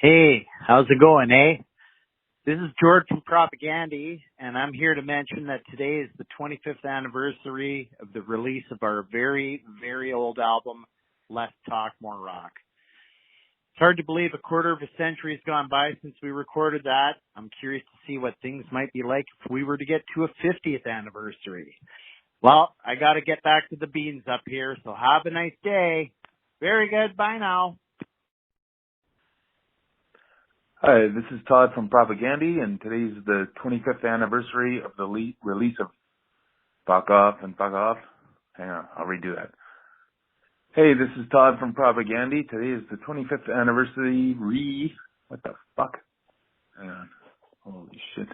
Hey, how's it going, eh? This is Jord from Propagandy, and I'm here to mention that today is the 25th anniversary of the release of our very, very old album, Less Talk, More Rock. It's hard to believe a quarter of a century has gone by since we recorded that. I'm curious to see what things might be like if we were to get to a 50th anniversary. Well, I gotta get back to the beans up here, so have a nice day. Very good, bye now. Hi, this is Todd from Propagandy, and today's the 25th anniversary of the release of Fuck Off and Fuck Off. Hang on, I'll redo that. Hey, this is Todd from Propagandy. Today is the 25th anniversary. What the fuck? Hang on. Holy shit.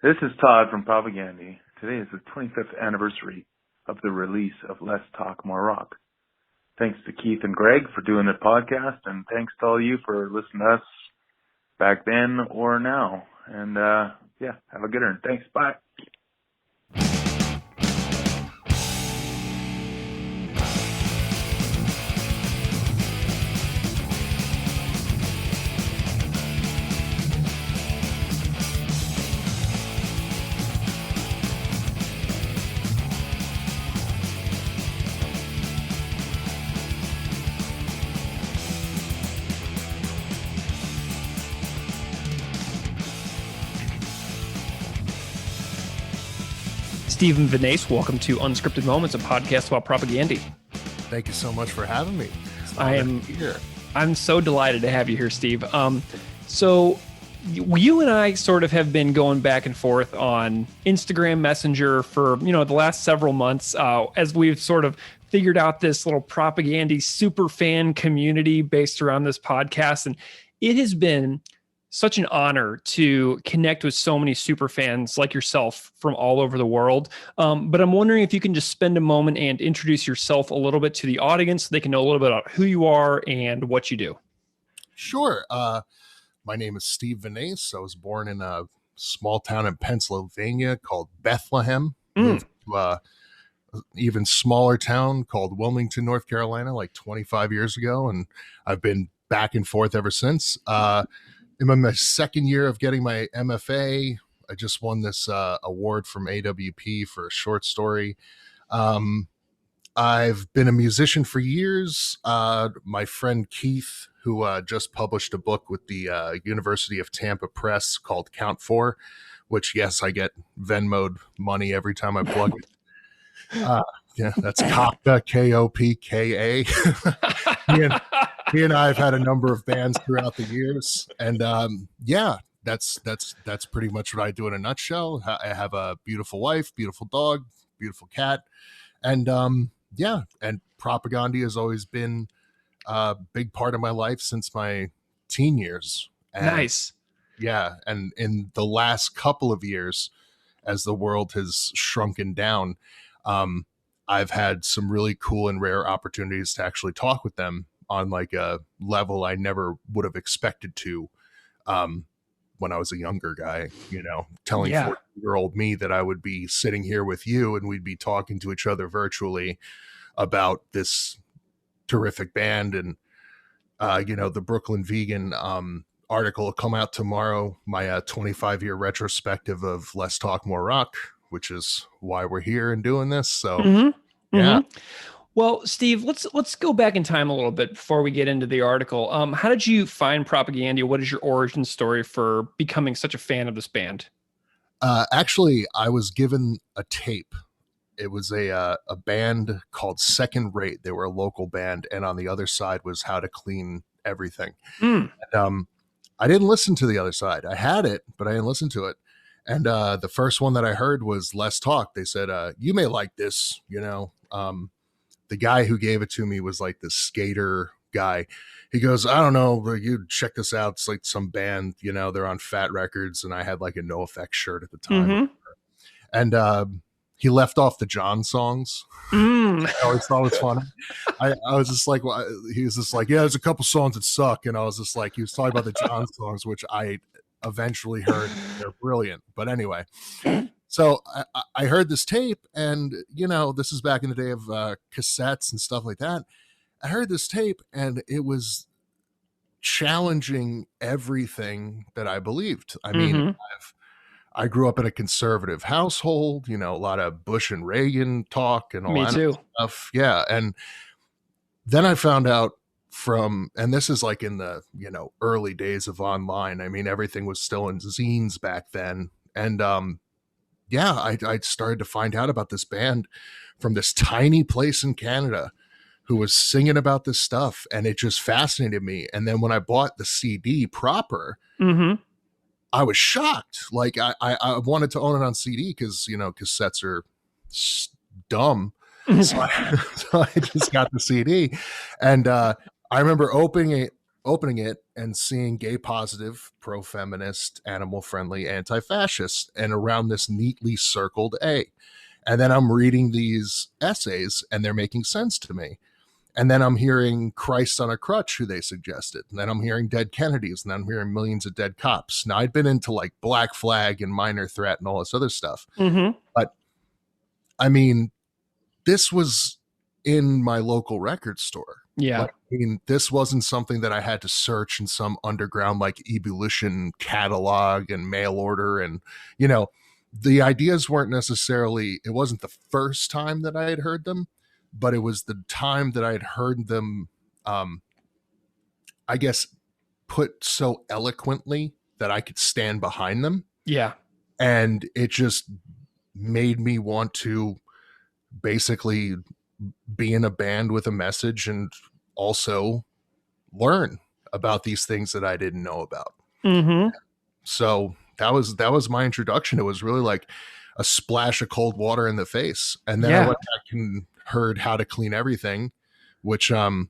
This is Todd from Propagandy. Today is the 25th anniversary of the release of Less Talk, More Rock. Thanks to Keith and Greg for doing the podcast, and thanks to all you for listening to us back then or now. And yeah, have a good one. Thanks. Bye. Steve Vineis, welcome to Unscripted Moments, a podcast about Propagandy. Thank you so much for having me. I'm so delighted to have you here, Steve. So you and I sort of have been going back and forth on Instagram Messenger for, the last several months, as we've sort of figured out this little Propagandy super fan community based around this podcast. And it has been such an honor to connect with so many super fans like yourself from all over the world. But I'm wondering if you can just spend a moment and introduce yourself a little bit to the audience so they can know a little bit about who you are and what you do. Sure. My name is Steve Vineis. I was born in a small town in Pennsylvania called Bethlehem. Moved to an even smaller town called Wilmington, North Carolina, like 25 years ago. And I've been back and forth ever since. In my second year of getting my MFA, I just won this award from AWP for a short story. I've been a musician for years. My friend Keith, who just published a book with the University of Tampa Press called Count 4, which, yes, I get Venmo'd money every time I plug it. Yeah, that's Kopka, K-O-P-K-A. He and I have had a number of bands throughout the years, and yeah, that's pretty much what I do in a nutshell. I have a beautiful wife, beautiful dog, beautiful cat, and yeah, and Propagandy has always been a big part of my life since my teen years. And, nice. Yeah, and in the last couple of years, as the world has shrunken down, I've had some really cool and rare opportunities to actually talk with them on like a level I never would have expected to when I was a younger guy, telling 40-year-old me that I would be sitting here with you and we'd be talking to each other virtually about this terrific band. And, the Brooklyn Vegan article will come out tomorrow, my 25-year retrospective of Less Talk, More Rock, which is why we're here and doing this. So, yeah. Well, Steve, let's go back in time a little bit before we get into the article. How did you find Propagandy? What is your origin story for becoming such a fan of this band? Actually, I was given a tape. It was a band called Second Rate. They were a local band, and on the other side was How to Clean Everything. And, I didn't listen to the other side. I had it, but I didn't listen to it. And the first one that I heard was Less Talk. They said, you may like this, the guy who gave it to me was like this skater guy. He goes, I don't know, you check this out. It's like some band, they're on Fat Records. And I had like a NoFX shirt at the time. And he left off the John songs. I always thought it was funny. I was just like, well, he was just like, yeah, there's a couple songs that suck. And I was just like, he was talking about the John songs, which I eventually heard. They're brilliant. But anyway, so I heard this tape, and this is back in the day of cassettes and stuff like that. I heard this tape, and it was challenging everything that I believed. I mean, I grew up in a conservative household, a lot of Bush and Reagan talk and all Me that too. stuff. Yeah. And then I found out and this is like in the, early days of online. I mean, everything was still in zines back then. And, yeah, I started to find out about this band from this tiny place in Canada who was singing about this stuff, and it just fascinated me. And then when I bought the CD proper, I was shocked. Like I wanted to own it on CD because cassettes are dumb. So I just got the CD, and I remember opening it and seeing gay positive, pro-feminist, animal friendly, anti-fascist, and around this neatly circled A. And then I'm reading these essays and they're making sense to me. And then I'm hearing Christ on a Crutch, who they suggested. And then I'm hearing Dead Kennedys. And then I'm hearing Millions of Dead Cops. Now, I'd been into like Black Flag and Minor Threat and all this other stuff. But I mean, this was in my local record store. Yeah. Like, I mean, this wasn't something that I had to search in some underground like Evolution catalog and mail order. And, the ideas weren't necessarily, it wasn't the first time that I had heard them, but it was the time that I had heard them, I guess, put so eloquently that I could stand behind them. Yeah. And it just made me want to basically be in a band with a message and also learn about these things that I didn't know about. So that was my introduction. It was really like a splash of cold water in the face. And then I went back and heard How to Clean Everything, which I'm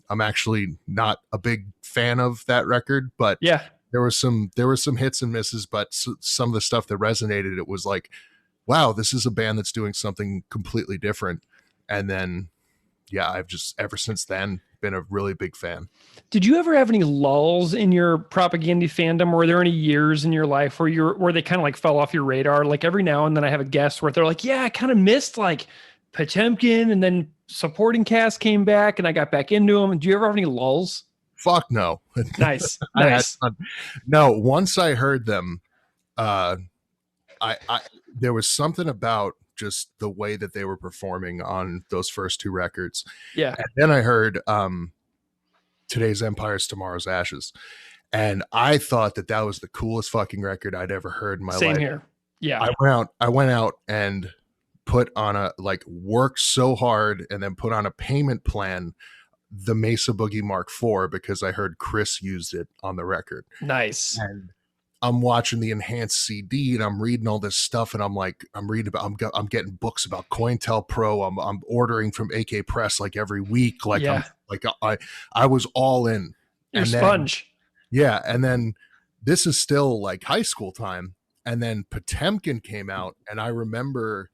actually not a big fan of that record, but there were some hits and misses, but some of the stuff that resonated, it was like, wow, this is a band that's doing something completely different. And then I've just ever since then been a really big fan. Did you ever have any lulls in your Propaganda fandom? Were there any years in your life where they kind of like fell off your radar? Like every now and then I have a guest where they're like, yeah, I kind of missed like Potemkin, and then supporting cast came back and I got back into them. Do you ever have any lulls? Fuck no. Nice. No, once I heard them, I there was something about just the way that they were performing on those first two records. Yeah. And then I heard Today's Empire's Tomorrow's Ashes. And I thought that was the coolest fucking record I'd ever heard in my life. Same here. Yeah. I went out and put on worked so hard and then put on a payment plan, the Mesa Boogie Mark IV, because I heard Chris used it on the record. Nice. And I'm watching the enhanced CD and I'm reading all this stuff, and I'm getting books about COINTELPRO. I'm ordering from AK Press like every week. I was all in. You're a sponge. Yeah. And then this is still like high school time. And then Potemkin came out, and I remember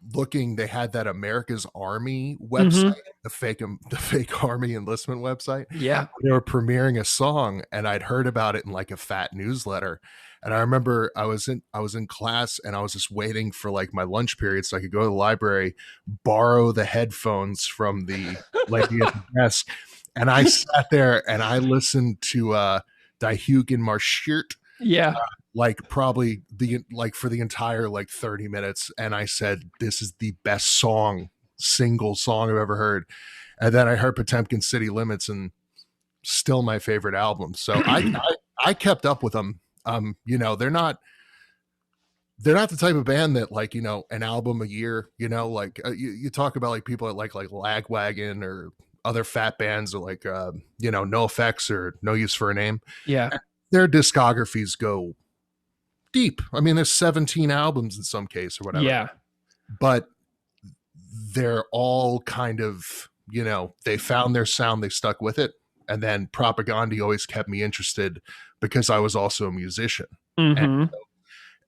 they had that America's Army website, the fake Army enlistment website. Yeah. They were premiering a song, and I'd heard about it in like a fat newsletter. And I remember I was in class, and I was just waiting for like my lunch period so I could go to the library, borrow the headphones from the lady at the desk. And I sat there and I listened to Die Hugen Marschiert. Yeah. Probably for the entire 30 minutes. And I said, this is the best single song I've ever heard. And then I heard Potemkin City Limits, and still my favorite album. So I kept up with them. They're not the type of band that an album a year, you talk about people that like Lagwagon or other fat bands or No Effects or No Use for a Name. Yeah. Their discographies go deep. I mean, there's 17 albums in some case or whatever. Yeah. But they're all kind of, they found their sound, they stuck with it. And then Propaganda always kept me interested because I was also a musician. And so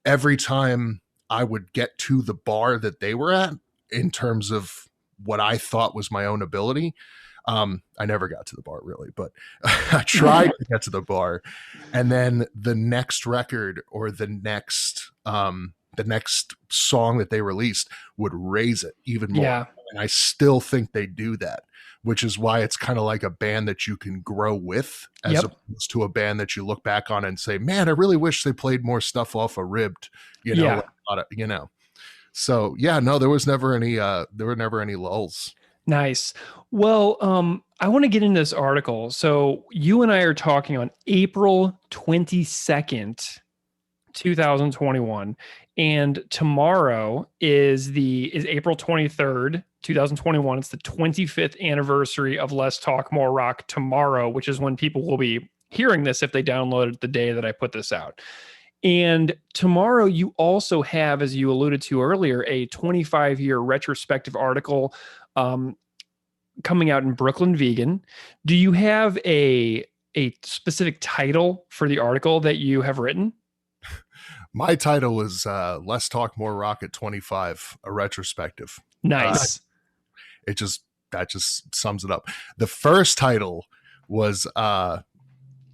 every time I would get to the bar that they were at in terms of what I thought was my own ability, I never got to the bar really, but I tried to get to the bar. And then the next record or the next song that they released would raise it even more. Yeah. And I still think they do that. which is why it's kind of like a band that you can grow with, as opposed to a band that you look back on and say, man, I really wish they played more stuff off of Ribbed, So yeah, no, there were never any lulls. Nice. Well, I want to get into this article. So you and I are talking on April 22nd, 2021, and tomorrow is April 23rd, 2021. It's the 25th anniversary of Less Talk More Rock tomorrow, which is when people will be hearing this if they downloaded the day that I put this out. And tomorrow you also have, as you alluded to earlier, a 25-year retrospective article coming out in Brooklyn Vegan. Do you have a specific title for the article that you have written? My title was Less Talk More Rock at 25, a retrospective. Nice. That just sums it up. The first title was a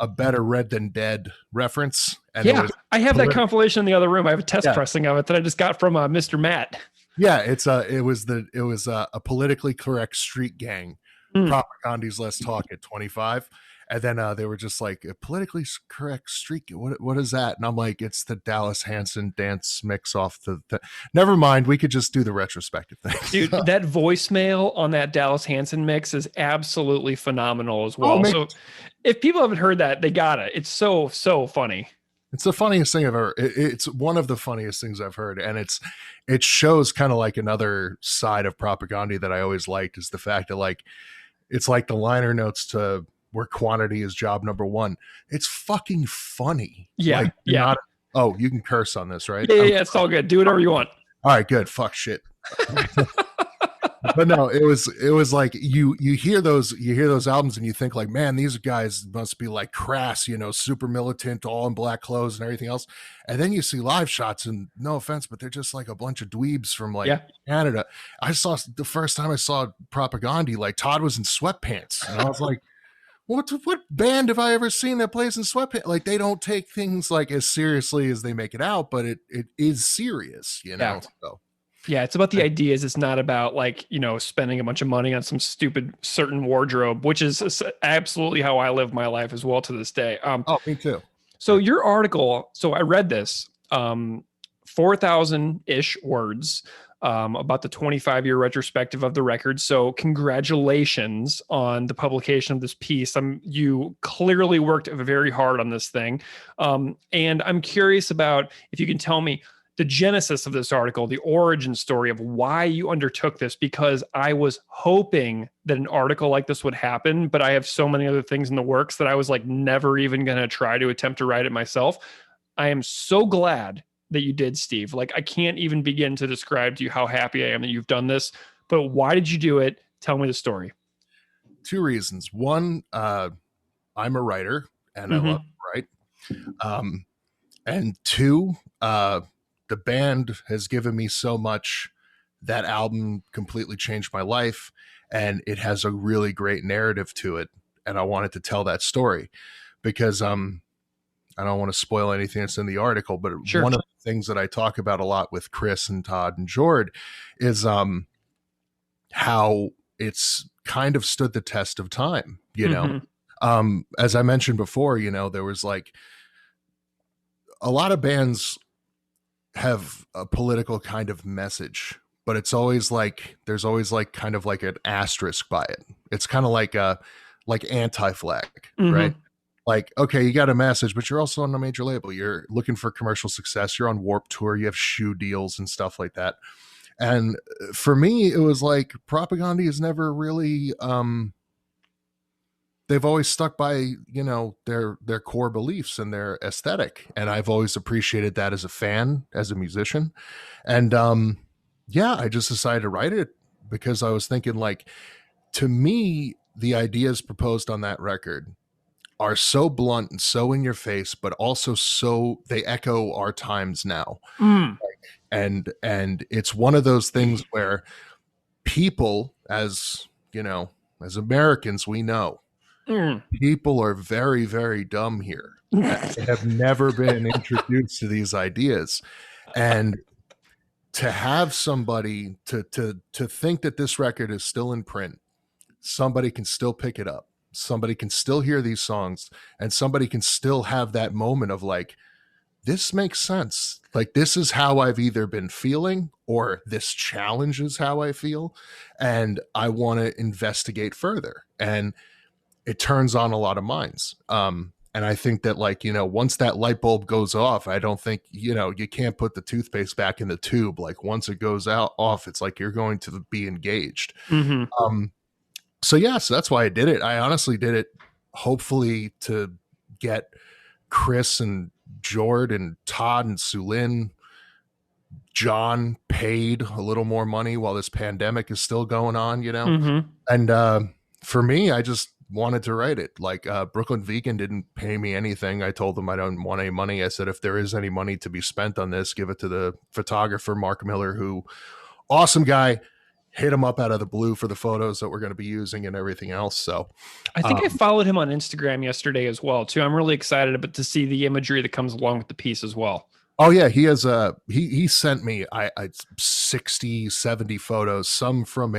Better Red Than Dead reference. And I have that compilation in the other room. I have a test pressing of it that I just got from Mr. Matt. Yeah, it was a politically correct street gang. Propaganda's Let's Talk at 25. And then they were just like, a politically correct street. What is that? And I'm like, it's the Dallas Hanson dance mix off the never mind. We could just do the retrospective thing. Dude, that voicemail on that Dallas Hanson mix is absolutely phenomenal as well. So if people haven't heard that, they got it. It's so funny. It's the funniest thing I've ever. It's one of the funniest things I've heard, and it shows kind of like another side of propaganda that I always liked, is the fact that like it's like the liner notes to Where Quantity Is Job Number One. It's fucking funny. Yeah, You can curse on this, right? Yeah, it's all good. Do whatever you want. All right, good. Fuck shit. But no, it was like you hear those albums and you think like, man, these guys must be like crass, super militant, all in black clothes and everything else. And then you see live shots, and no offense, but they're just like a bunch of dweebs from like Canada. The first time I saw Propaganda, like Todd was in sweatpants, and I was like, what band have I ever seen that plays in sweatpants? Like, they don't take things like as seriously as they make it out, but it is serious, Yeah. So. Yeah, it's about the ideas. It's not about like, spending a bunch of money on some stupid certain wardrobe, which is absolutely how I live my life as well to this day. Me too. So your article, I read this, 4,000-ish words about the 25-year retrospective of the record. So congratulations on the publication of this piece. You clearly worked very hard on this thing. And I'm curious about if you can tell me the genesis of this article, the origin story of why you undertook this, because I was hoping that an article like this would happen, but I have so many other things in the works that I was like never even going to try to attempt to write it myself. I am so glad that you did, Steve. Like, I can't even begin to describe to you how happy I am that you've done this, but why did you do it? Tell me the story. Two reasons. One, I'm a writer and I love to write. And two, the band has given me so much. That album completely changed my life, and it has a really great narrative to it. And I wanted to tell that story because I don't want to spoil anything that's in the article, but one of the things that I talk about a lot with Chris and Todd and Jord is how it's kind of stood the test of time, as I mentioned before, there was like a lot of bands have a political kind of message, but it's always like there's always like kind of like an asterisk by it. It's kind of like anti-flag, right? Like, okay, you got a message, but you're also on a major label. You're looking for commercial success. You're on Warped Tour. You have shoe deals and stuff like that. And for me, it was like Propaganda is never really they've always stuck by, their core beliefs and their aesthetic. And I've always appreciated that as a fan, as a musician. And I just decided to write it because I was thinking, like, to me, the ideas proposed on that record are so blunt and so in your face, but also so they echo our times now. And it's one of those things where people, as Americans, we know people are very, very dumb here. They have never been introduced to these ideas. And to have somebody to think that this record is still in print, somebody can still pick it up. Somebody can still hear these songs, and somebody can still have that moment of like, this makes sense. Like, this is how I've either been feeling, or this challenges how I feel, and I want to investigate further. And it turns on a lot of minds. And I think that, like, once that light bulb goes off, I don't think, you can't put the toothpaste back in the tube. Like, once it goes off, it's like you're going to be engaged. Mm-hmm. So yeah, so that's why I did it. I honestly did it hopefully to get Chris and Jord and Todd and Sulin, John paid a little more money while this pandemic is still going on, Mm-hmm. And for me, I just wanted to write it. Like, Brooklyn Vegan didn't pay me anything. I told them I don't want any money. I said, if there is any money to be spent on this, give it to the photographer, Mark Miller, who, awesome guy, hit him up out of the blue for the photos that we're going to be using and everything else. So I think I followed him on Instagram yesterday as well, too. I'm really excited to see the imagery that comes along with the piece as well. Oh yeah, he has he sent me I 60, 70 photos, some from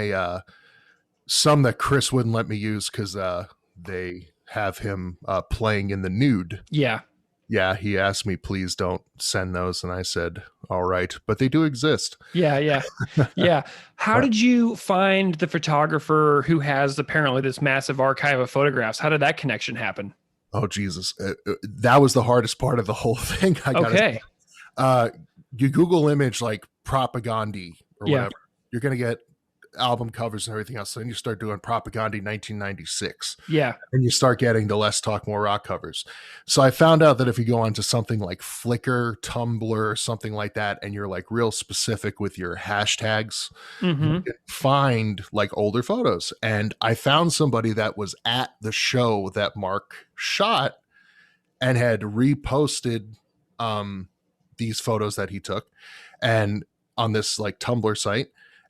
some that Chris wouldn't let me use because they have him playing in the nude. Yeah, he asked me, please don't send those. And I said, all right, but they do exist. Yeah. How did you find the photographer who has apparently this massive archive of photographs? How did that connection happen? Oh, Jesus. That was the hardest part of the whole thing. Okay. You Google image like Propaganda or whatever, you're going to get album covers and everything else. So then you start doing Propaganda 1996. Yeah. And you start getting the Less Talk More Rock covers. So I found out that if you go onto something like Flickr, Tumblr, something like that, and you're like real specific with your hashtags, Mm-hmm. you can find like older photos. And I found somebody that was at the show that Mark shot and had reposted these photos that he took and on this like Tumblr site,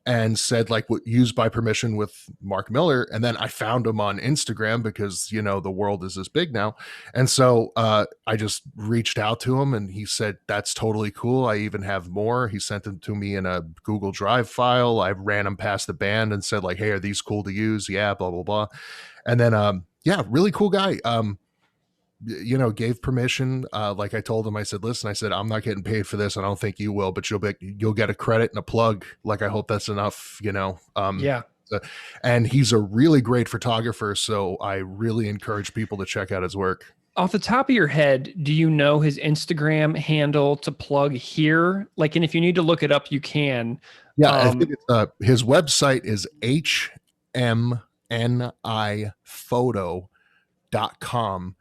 and said like, what, used by permission with Mark Miller. And then I found him on Instagram because, the world is this big now. And so I just reached out to him and he said, that's totally cool. I even have more. He sent them to me in a Google Drive file. I ran them past the band and said like, hey, are these cool to use? Yeah, blah, blah, blah. And then, really cool guy. Gave permission. Like I told him, I said, listen, I said, I'm not getting paid for this. I don't think you will, but you'll get a credit and a plug. Like, I hope that's enough, Yeah. And he's a really great photographer. So I really encourage people to check out his work. Off the top of your head, do you know his Instagram handle to plug here? Like, and if you need to look it up, you can. Yeah. I think his website is hmniphoto.com.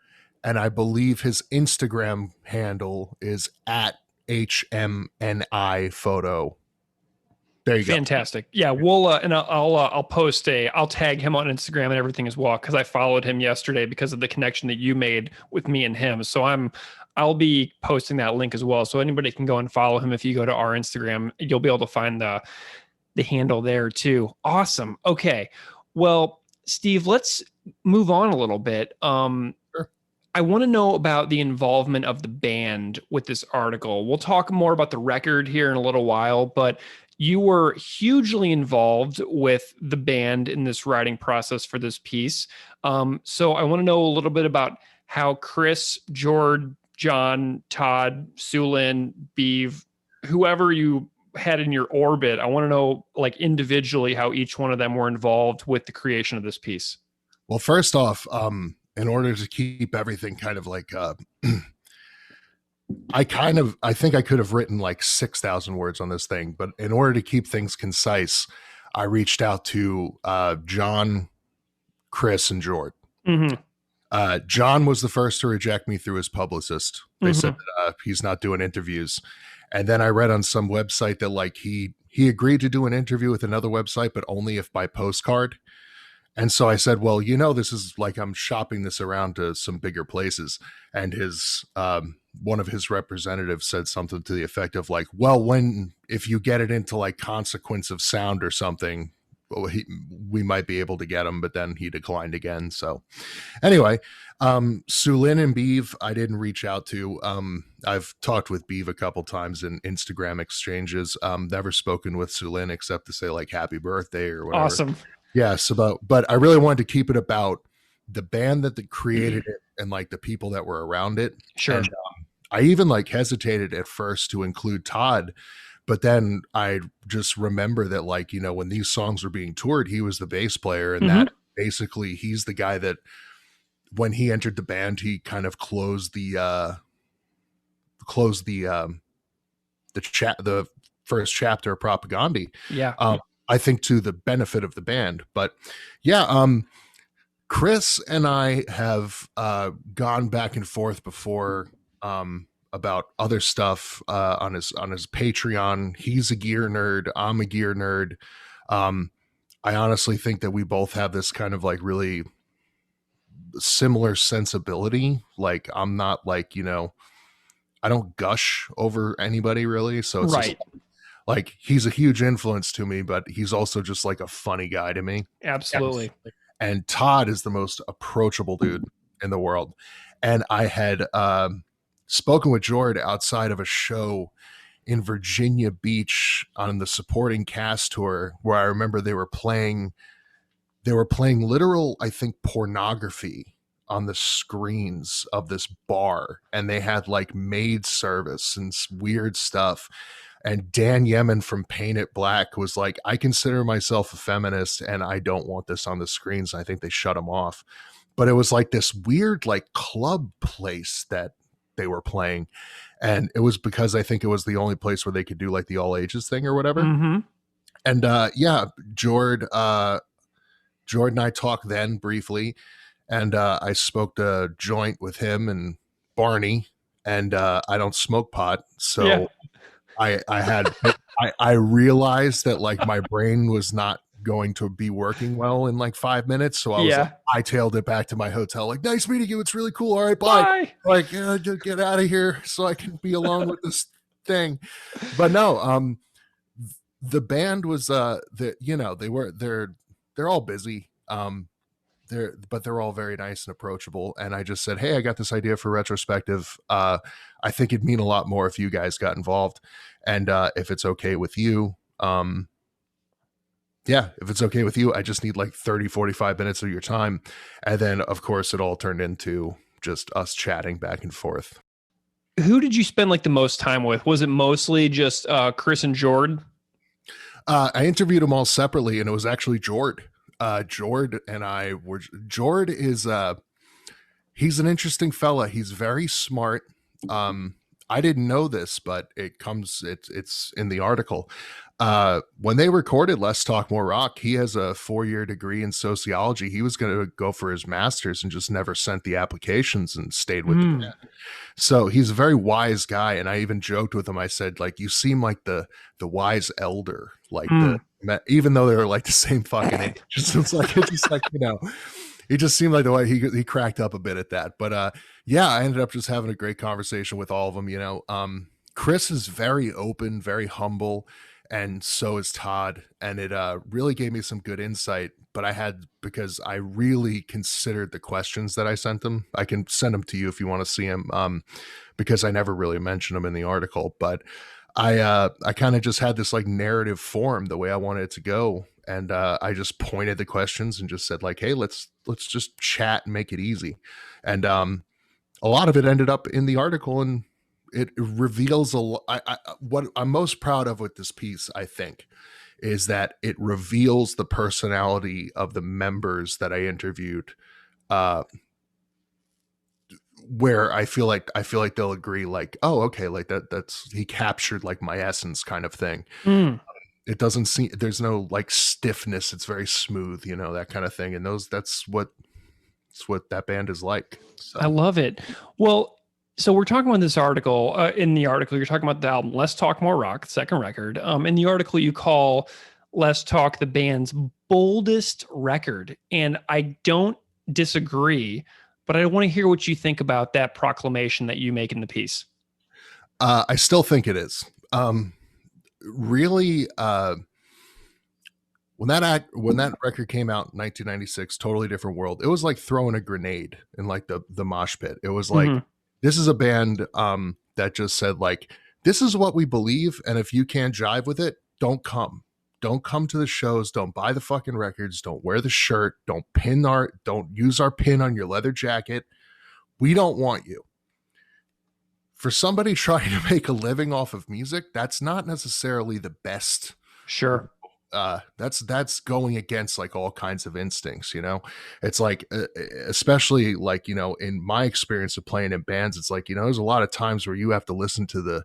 And I believe his Instagram handle is at HMNI There you go. Fantastic. Yeah, we'll and I'll post I'll tag him on Instagram and everything as well, because I followed him yesterday because of the connection that you made with me and him. So I'll be posting that link as well, so anybody can go and follow him. If you go to our Instagram, you'll be able to find the handle there too. Awesome. Okay. Well, Steve, let's move on a little bit. Sure. I want to know about the involvement of the band with this article. We'll talk more about the record here in a little while, but you were hugely involved with the band in this writing process for this piece. So I want to know a little bit about how Chris, Jord, John, Todd, Sulin, Beav, whoever you had in your orbit, I want to know, like, individually how each one of them were involved with the creation of this piece. Well, first off, in order to keep everything kind of like, I think I could have written like 6,000 words on this thing, but in order to keep things concise, I reached out to John, Chris, and Jord. Mm-hmm. John was the first to reject me through his publicist. They said that, he's not doing interviews. And then I read on some website that like he agreed to do an interview with another website, but only if by postcard. And so I said, well, this is like, I'm shopping this around to some bigger places. And his, one of his representatives said something to the effect of like, well, if you get it into like Consequence of Sound or something, we might be able to get him, but then he declined again. So anyway, Sulin and Beav, I didn't reach out to. I've talked with Beav a couple times in Instagram exchanges. Never spoken with Sulin except to say like happy birthday or whatever. Awesome. Yes, but I really wanted to keep it about the band that created it and like the people that were around it. Sure. And I even like hesitated at first to include Todd, but then I just remember that, like, you know, when these songs were being toured, he was the bass player, and that basically he's the guy that when he entered the band, he kind of closed the the first chapter of Propaganda. Yeah. I think to the benefit of the band. But yeah, Chris and I have gone back and forth before about other stuff on his Patreon. He's a gear nerd. I'm a gear nerd. I honestly think that we both have this kind of like really similar sensibility. Like, I'm not like, you know, I don't gush over anybody really. So it's Right. just like, he's a huge influence to me, but he's also just like a funny guy to me. Absolutely. And Todd is the most approachable dude in the world. And I had spoken with Jord outside of a show in Virginia Beach on the supporting cast tour, where I remember they were playing literal, I think, pornography on the screens of this bar, and they had like maid service and weird stuff. And Dan Yemin from Paint It Black was like, I consider myself a feminist and I don't want this on the screens. I think they shut him off. But it was like this weird like club place that they were playing. And it was because I think it was the only place where they could do like the all ages thing or whatever. And yeah, Jord and I talked then briefly. And I smoked a joint with him and Barney. And I don't smoke pot. So Yeah. I realized that like my brain was not going to be working well in like 5 minutes. So I hightailed it back to my hotel. Like, nice meeting you. It's really cool. All right, bye. Like, get out of here so I can be alone with this thing. But no, the band was they're all busy. They're all very nice and approachable. And I just said, hey, I got this idea for Retrospective. I think it'd mean a lot more if you guys got involved. And if it's okay with you, if it's okay with you, I just need like 30, 45 minutes of your time. And then, of course, it all turned into just us chatting back and forth. Who did you spend like the most time with? Was it mostly just Chris and Jord? I interviewed them all separately, and it was actually Jord. Jord is he's an interesting fella. He's very smart. I didn't know this, but it's in the article. When they recorded Let's Talk More Rock, he has a 4-year degree in sociology. He was going to go for his master's and just never sent the applications and stayed with the band. So he's a very wise guy. And I even joked with him. I said, like, you seem like the wise elder, like even though they were like the same fucking age. It's like, you know, he just seemed like the way he cracked up a bit at that. But yeah, I ended up just having a great conversation with all of them. You know, Chris is very open, very humble, and so is Todd. And it really gave me some good insight. But because I really considered the questions that I sent them. I can send them to you if you want to see them, because I never really mentioned them in the article. But I kind of just had this like narrative form the way I wanted it to go. And I just pointed the questions and just said like, hey, let's just chat and make it easy. And a lot of it ended up in the article, and it reveals what I'm most proud of with this piece, I think, is that it reveals the personality of the members that I interviewed, where I feel like they'll agree, like, oh, okay, like that's he captured like my essence kind of thing. It doesn't seem, there's no like stiffness. It's very smooth, you know, that kind of thing. And that's what that band is like. So. I love it. Well, so we're talking about this article. In the article, you're talking about the album Let's Talk More Rock, second record. In the article, you call Let's Talk the band's boldest record. And I don't disagree, but I want to hear what you think about that proclamation that you make in the piece. I still think it is. Really, when that record came out in 1996, totally different world. It was like throwing a grenade in like the mosh pit. It was like, this is a band that just said like, this is what we believe, and if you can't jive with it, don't come. don't come to the shows, don't buy the fucking records, don't wear the shirt, don't use our pin on your leather jacket. We don't want you. For somebody trying to make a living off of music, that's not necessarily the best. Sure. That's going against like all kinds of instincts, you know. It's like, especially like, you know, in my experience of playing in bands, it's like, you know, there's a lot of times where you have to listen to the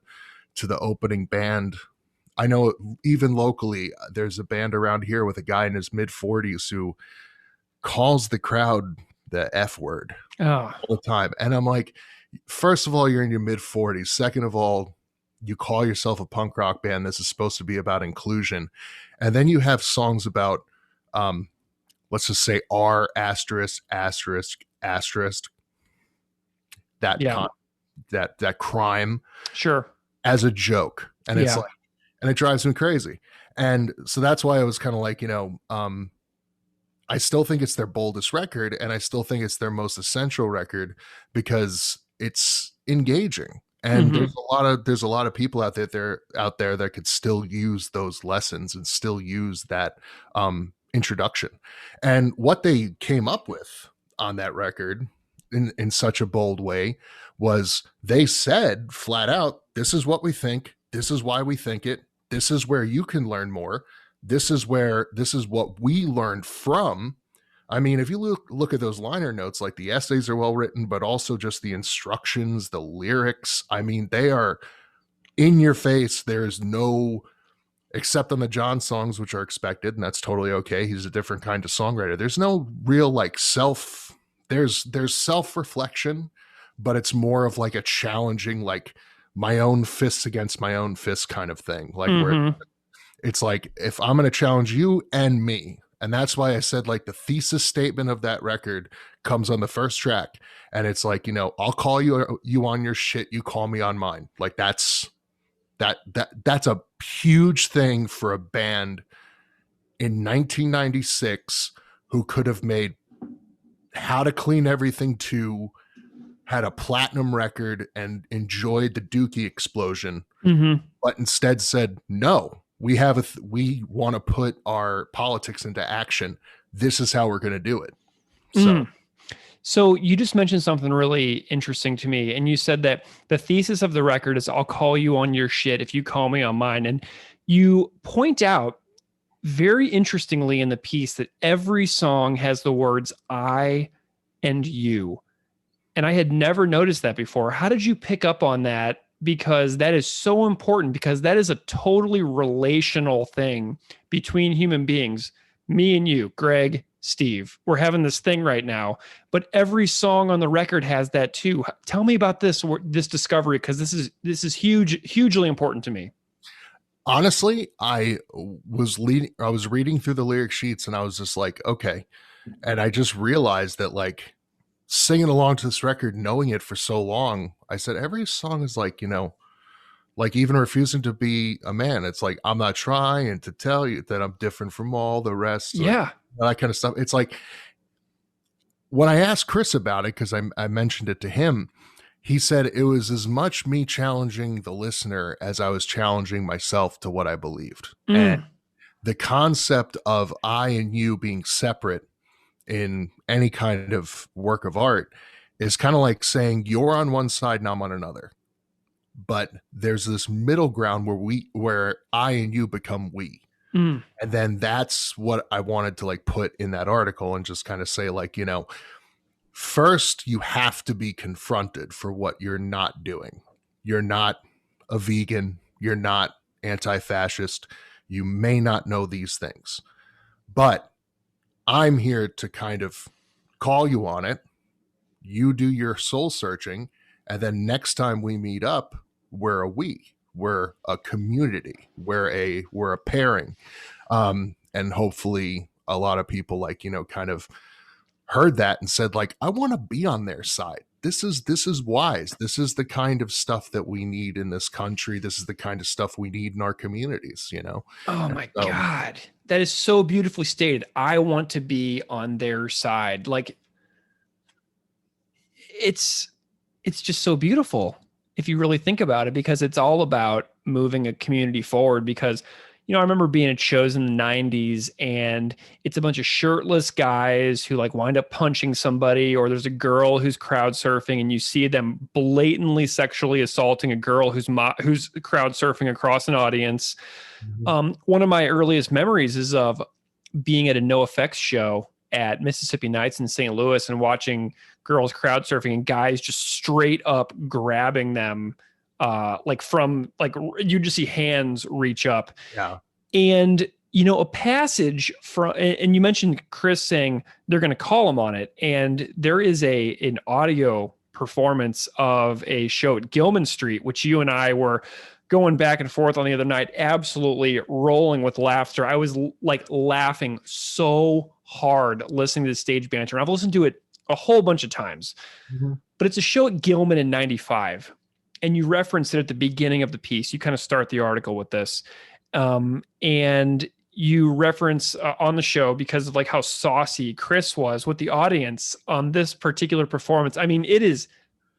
opening band. I know even locally, there's a band around here with a guy in his mid-40s who calls the crowd the F word all the time. And I'm like, first of all, you're in your mid-40s. Second of all, you call yourself a punk rock band. This is supposed to be about inclusion. And then you have songs about, let's just say R asterisk, asterisk, asterisk, that crime. Sure. As a joke. And it's like, and it drives me crazy. And so that's why I was kind of like, you know, I still think it's their boldest record, and I still think it's their most essential record because it's engaging. And there's a lot of people out there that could still use those lessons and still use that introduction. And what they came up with on that record in such a bold way was they said flat out, this is what we think, this is why we think it, this is where you can learn more, this is what we learned from. I mean, if you look at those liner notes, like the essays are well written, but also just the instructions, the lyrics, I mean, they are in your face. There's no, except on the John songs, which are expected, and that's totally okay. He's a different kind of songwriter. There's no real like there's self-reflection, but it's more of like a challenging, like my own fists against my own fists kind of thing. Like where it's like, if I'm going to challenge you and me. And that's why I said like the thesis statement of that record comes on the first track. And it's like, you know, I'll call you on your shit. You call me on mine. Like that's a huge thing for a band in 1996 who could have made How to Clean Everything 2, had a platinum record and enjoyed the Dookie explosion, but instead said, no, we want to put our politics into action. This is how we're going to do it. So you just mentioned something really interesting to me. And you said that the thesis of the record is I'll call you on your shit if you call me on mine. And you point out very interestingly in the piece that every song has the words I and you. And I had never noticed that before. How did you pick up on that? Because that is so important, because that is a totally relational thing between human beings. Me and you, Greg, Steve, we're having this thing right now, but every song on the record has that too. Tell me about this discovery, because this is hugely important to me. Honestly, I was reading through the lyric sheets and I was just like, okay. And I just realized that like singing along to this record, knowing it for so long, I said, every song is like, you know, like even refusing to be a man. It's like, I'm not trying to tell you that I'm different from all the rest. Yeah. Like, that kind of stuff. It's like, when I asked Chris about it, because I mentioned it to him, he said it was as much me challenging the listener as I was challenging myself to what I believed. And the concept of I and you being separate in any kind of work of art is kind of like saying you're on one side and I'm on another, but there's this middle ground where I and you become we. And then that's what I wanted to like put in that article and just kind of say like, you know, first you have to be confronted for what you're not doing. You're not a vegan. You're not anti-fascist. You may not know these things, but I'm here to kind of call you on it. You do your soul searching. And then next time we meet up, we're a community, we're a pairing. And hopefully a lot of people like, you know, kind of heard that and said like, I want to be on their side. This is wise. This is the kind of stuff that we need in this country. This is the kind of stuff we need in our communities, you know? Oh my God. That is so beautifully stated. I want to be on their side. Like it's just so beautiful if you really think about it, because it's all about moving a community forward. Because, I remember being at shows in the 90s, and it's a bunch of shirtless guys who like wind up punching somebody, or there's a girl who's crowd surfing and you see them blatantly sexually assaulting a girl who's crowd surfing across an audience. One of my earliest memories is of being at a NoFX show at Mississippi Nights in St. Louis and watching girls crowd surfing and guys just straight up grabbing them, you just see hands reach up. Yeah. And, a passage from, and you mentioned Chris saying they're going to call him on it. And there is an audio performance of a show at Gilman Street, which you and I were going back and forth on the other night, absolutely rolling with laughter. I was like laughing so hard listening to the stage banter. And I've listened to it a whole bunch of times, but it's a show at Gilman in 95. And you referenced it at the beginning of the piece. You kind of start the article with this. And you reference on the show because of like how saucy Chris was with the audience on this particular performance. I mean, it is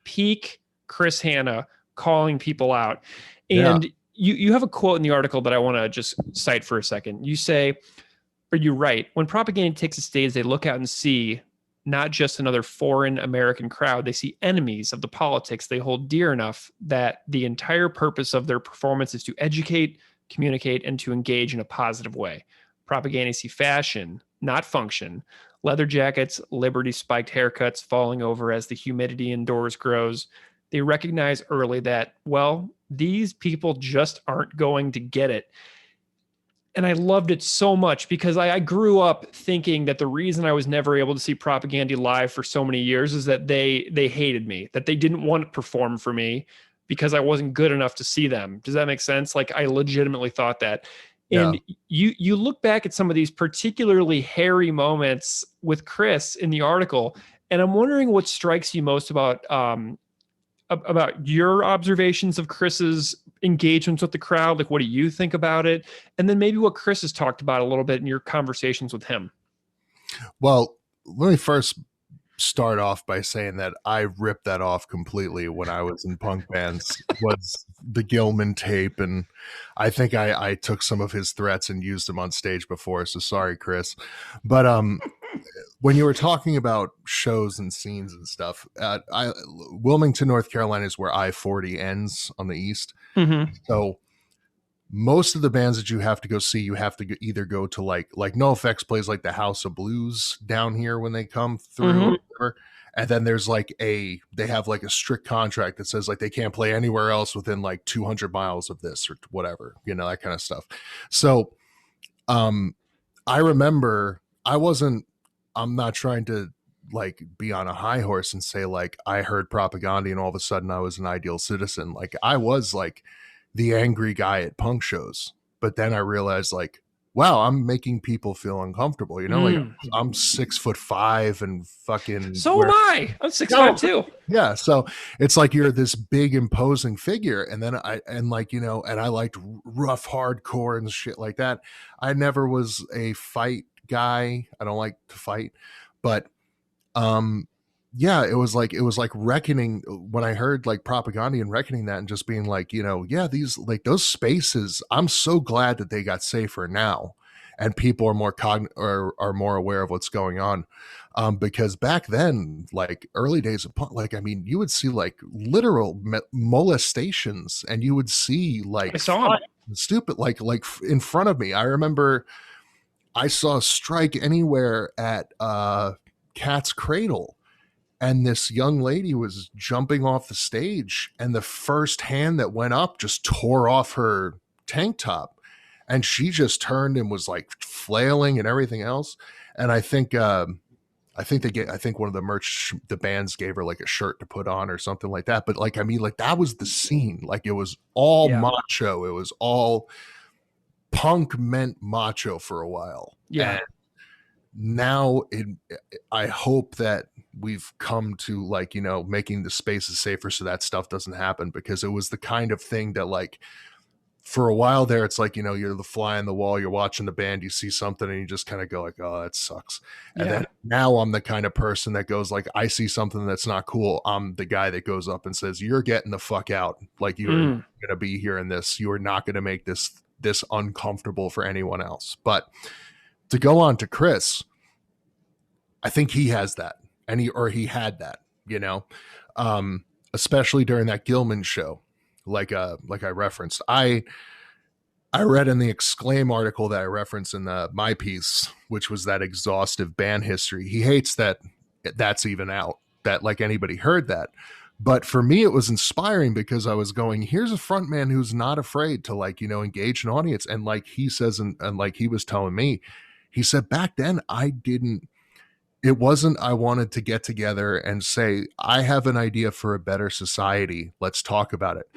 peak Chris Hanna calling people out. And you have a quote in the article that I want to just cite for a second. You say, or you write, when propaganda takes the stage, they look out and see not just another foreign American crowd, they see enemies of the politics they hold dear enough that the entire purpose of their performance is to educate, communicate, and to engage in a positive way. Propaganda see fashion, not function. Leather jackets, Liberty spiked haircuts falling over as the humidity indoors grows. They recognize early that, well, these people just aren't going to get it. And I loved it so much because I grew up thinking that the reason I was never able to see Propaganda live for so many years is that they hated me, that they didn't want to perform for me because I wasn't good enough to see them. Does that make sense? Like I legitimately thought that. And you look back at some of these particularly hairy moments with Chris in the article, and I'm wondering what strikes you most about your observations of Chris's engagements with the crowd. Like, what do you think about it? And then maybe what Chris has talked about a little bit in your conversations with him. Well, let me first start off by saying that I ripped that off completely when I was in punk bands, was the Gilman tape. And I think I took some of his threats and used them on stage before. So sorry, Chris. But, when you were talking about shows and scenes and stuff, Wilmington, North Carolina is where I-40 ends on the east. So most of the bands that you have to go see, you have to either go to like NoFX plays like the House of Blues down here when they come through, and then there's like they have like a strict contract that says like they can't play anywhere else within like 200 miles of this or whatever, that kind of stuff. So I remember I'm not trying to like be on a high horse and say like I heard Propaganda and all of a sudden I was an ideal citizen. Like I was like the angry guy at punk shows, but then I realized like, wow, I'm making people feel uncomfortable. Like I'm 6'5" and fucking. So am I. I'm 6'5" too. Yeah. So it's like you're this big imposing figure, and then and I liked rough hardcore and shit like that. I never was a fight guy. I don't like to fight, but it was like reckoning when I heard like Propaganda and reckoning that and just being like, these like those spaces, I'm so glad that they got safer now and people are more are more aware of what's going on. Because back then, like early days of punk, like, I mean, you would see like literal molestations and you would see like I saw stupid, like in front of me. I remember I saw Strike Anywhere at Cat's Cradle, and this young lady was jumping off the stage, and the first hand that went up just tore off her tank top, and she just turned and was like flailing and everything else. And I think one of the bands gave her like a shirt to put on or something like that. But like, I mean, like that was the scene. Like it was all macho. It was all punk meant macho for a while. Yeah. And now I hope that we've come to like, making the spaces safer so that stuff doesn't happen, because it was the kind of thing that like for a while there, it's like, you're the fly on the wall, you're watching the band, you see something and you just kind of go like, oh, that sucks. And then now I'm the kind of person that goes like, I see something that's not cool. I'm the guy that goes up and says, you're getting the fuck out. Like you're going to be here in this, you are not going to make this this uncomfortable for anyone else. But to go on to Chris, I think he has that, and he had that, especially during that Gilman show, like I referenced. I read in the Exclaim article that I referenced in my piece, which was that exhaustive band history. He hates that that's even out, that like anybody heard that. But for me, it was inspiring because I was going, here's a frontman who's not afraid to like, engage an audience. And like he says, and like he was telling me, he said back then it wasn't, I wanted to get together and say, I have an idea for a better society. Let's talk about it.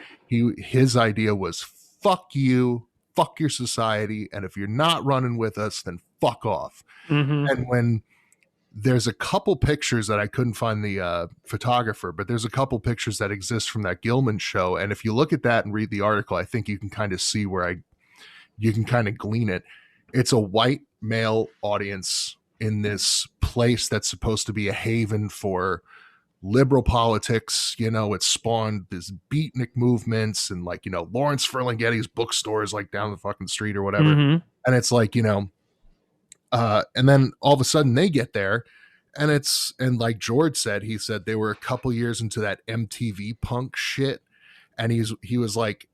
His idea was fuck you, fuck your society. And if you're not running with us, then fuck off. Mm-hmm. And when there's a couple pictures that I couldn't find the photographer, but there's a couple pictures that exist from that Gilman show. And if you look at that and read the article, I think you can kind of see you can kind of glean it. It's a white male audience in this place that's supposed to be a haven for liberal politics. It spawned this beatnik movements and like, Lawrence Ferlinghetti's bookstores like down the fucking street or whatever. Mm-hmm. And it's like, and then all of a sudden they get there and like Jord said, he said they were a couple years into that MTV punk shit. And he was like,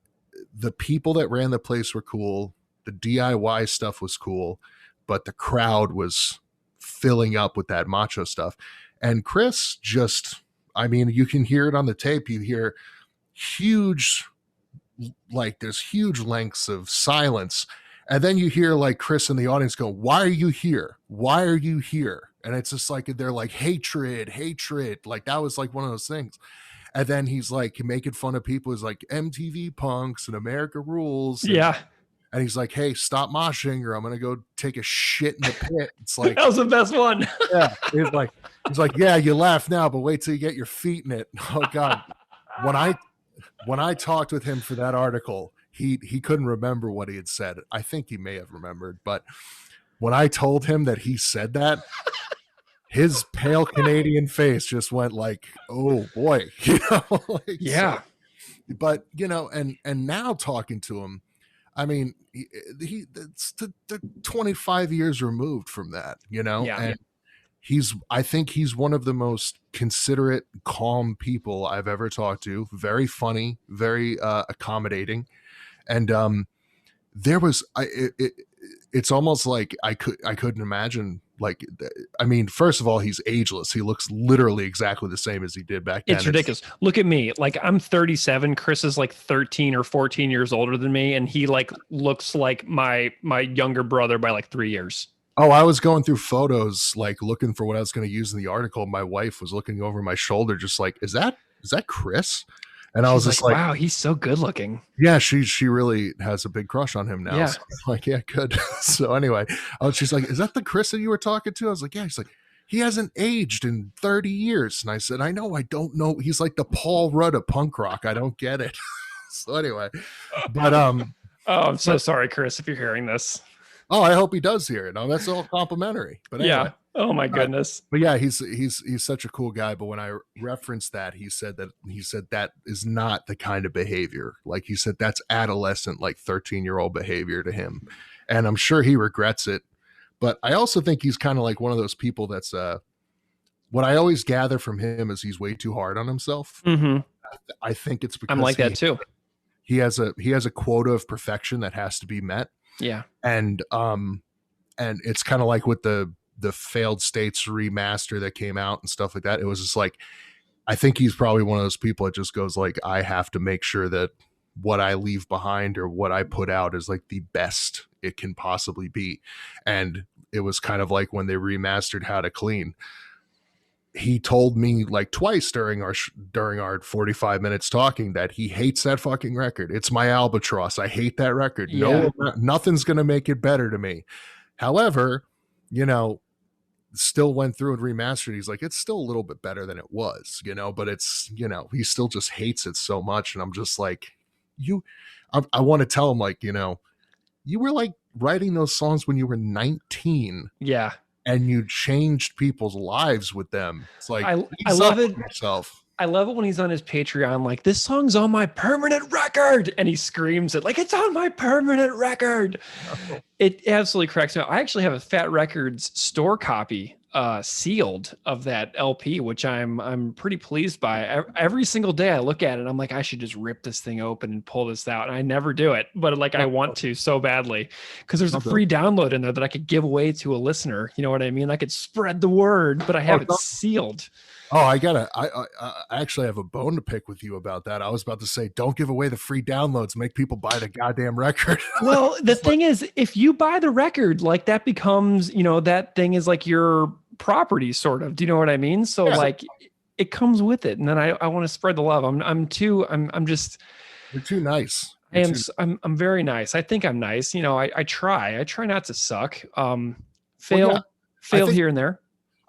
the people that ran the place were cool. The DIY stuff was cool, but the crowd was filling up with that macho stuff. And Chris you can hear it on the tape. You hear there's huge lengths of silence. And then you hear like Chris in the audience go, why are you here? Why are you here? And it's just like, they're like, hatred. Like that was like one of those things. And then he's like making fun of people. He's like MTV punks and America rules. And he's like, hey, stop moshing or I'm going to go take a shit in the pit. It's like, that was the best one. Yeah. He's like, yeah, you laugh now, but wait till you get your feet in it. Oh God. When I talked with him for that article, he couldn't remember what he had said. I think he may have remembered, but when I told him that he said that, his pale Canadian face just went like, oh boy, yeah. So, but and now talking to him, I mean, it's the 25 years removed from that, and I think he's one of the most considerate, calm people I've ever talked to. Very funny, very accommodating. And it's almost like I couldn't imagine. Like, I mean, first of all, he's ageless. He looks literally exactly the same as he did back then. It's ridiculous. Look at me. Like, I'm 37. Chris is like 13 or 14 years older than me. And he like looks like my younger brother by like 3 years. Oh, I was going through photos, like looking for what I was going to use in the article. My wife was looking over my shoulder, just like, is that Chris? And I was just like, wow, he's so good looking. Yeah, she really has a big crush on him now. Yeah. So I'm like, yeah, good. So anyway, she's like, is that the Chris that you were talking to? I was like, yeah. He's like, he hasn't aged in 30 years. And I said, I know, I don't know. He's like the Paul Rudd of punk rock. I don't get it. So anyway, but oh, I'm so sorry, Chris, if you're hearing this. Oh, I hope he does hear it. No, that's all complimentary. But anyway. Yeah. Oh my goodness. But yeah, he's such a cool guy. But when I referenced that, he said that is not the kind of behavior. Like he said, that's adolescent, like 13-year-old behavior to him. And I'm sure he regrets it. But I also think he's kind of like one of those people that's what I always gather from him is he's way too hard on himself. Mm-hmm. I think it's because I'm like that too. He has a quota of perfection that has to be met. Yeah. And it's kind of like with the Failed States remaster that came out and stuff like that. It was just like, I think he's probably one of those people that just goes like, I have to make sure that what I leave behind or what I put out is like the best it can possibly be. And it was kind of like when they remastered How to Clean. He told me like twice during our 45 minutes talking that he hates that fucking record. It's my albatross. I hate that record. Yeah. No, nothing's going to make it better to me. However, still went through and remastered. He's like, it's still a little bit better than it was, but it's, he still just hates it so much. And I'm just like, I want to tell him like, you were like writing those songs when you were 19. Yeah. And you changed people's lives with them. It's like, I love it. Yourself. I love it when he's on his Patreon, like, this song's on my permanent record. And he screams it like, it's on my permanent record. Oh. It absolutely cracks me up. I actually have a Fat Records store copy sealed of that LP, which I'm pretty pleased by. Every single day I look at it, I'm like, I should just rip this thing open and pull this out. And I never do it, but like I want to so badly because there's a free download in there that I could give away to a listener. You know what I mean? I could spread the word, but I have it sealed. Oh, I actually have a bone to pick with you about that. I was about to say, don't give away the free downloads. Make people buy the goddamn record. Well, the thing is, if you buy the record, like that becomes, that thing is like your property sort of. Do you know what I mean? So like it comes with it. And then I want to spread the love. I'm just. You're too nice. I'm very nice. I think I'm nice. I try not to suck. Fail here and there.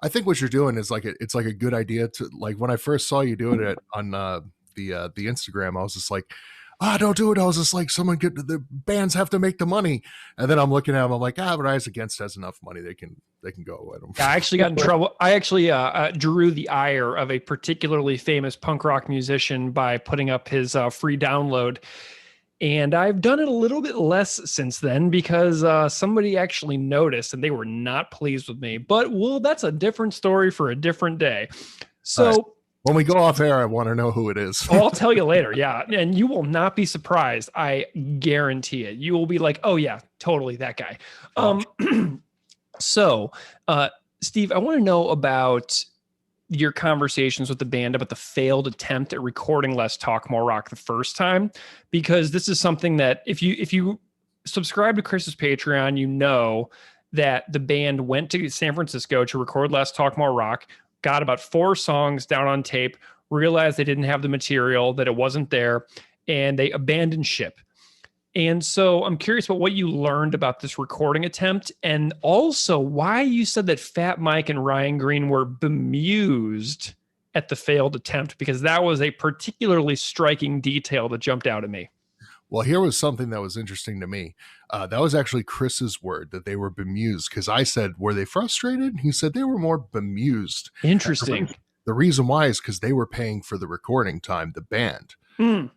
I think what you're doing is it's like a good idea to, like, when I first saw you doing it on the Instagram, I was just like, don't do it. I was just like, the bands have to make the money. And then I'm looking at them, I'm like, but Rise Against has enough money. They can go with them. Yeah, I actually got in trouble. I actually drew the ire of a particularly famous punk rock musician by putting up his free download. And I've done it a little bit less since then because somebody actually noticed and they were not pleased with me. But, that's a different story for a different day. So right. When we go off air, I want to know who it is. I'll tell you later. Yeah. And you will not be surprised. I guarantee it. You will be like, oh, yeah, totally that guy. So, Steve, I want to know about your conversations with the band about the failed attempt at recording Less Talk More Rock the first time, because this is something that if you subscribe to Chris's Patreon, you know that the band went to San Francisco to record Less Talk More Rock, got about 4 songs down on tape, realized they didn't have the material, that it wasn't there, and they abandoned ship. And so I'm curious about what you learned about this recording attempt, and also why you said that Fat Mike and Ryan Green were bemused at the failed attempt, because that was a particularly striking detail that jumped out at me. Well, here was something that was interesting to me. That was actually Chris's word, that they were bemused, because I said, were they frustrated? He said they were more bemused. Interesting. The reason why is because they were paying for the recording time, the band.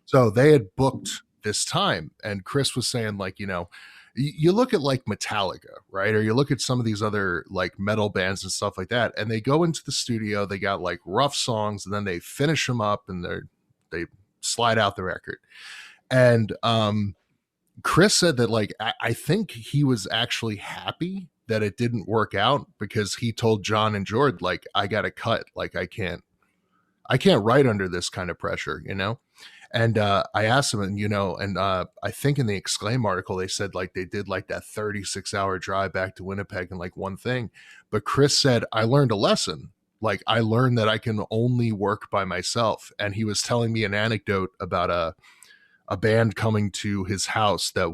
So they had booked this time, and Chris was saying, like, you look at like Metallica, right, or you look at some of these other like metal bands and stuff like that, and they go into the studio, they got like rough songs, and then they finish them up and they slide out the record. And Chris said that, like, I think he was actually happy that it didn't work out, because he told John and Jord, like, I gotta cut, like, I can't write under this kind of pressure, And I asked him, and I think in the Exclaim article, they said like they did like that 36-hour drive back to Winnipeg and like one thing. But Chris said, I learned a lesson. Like, I learned that I can only work by myself. And he was telling me an anecdote about a band coming to his house they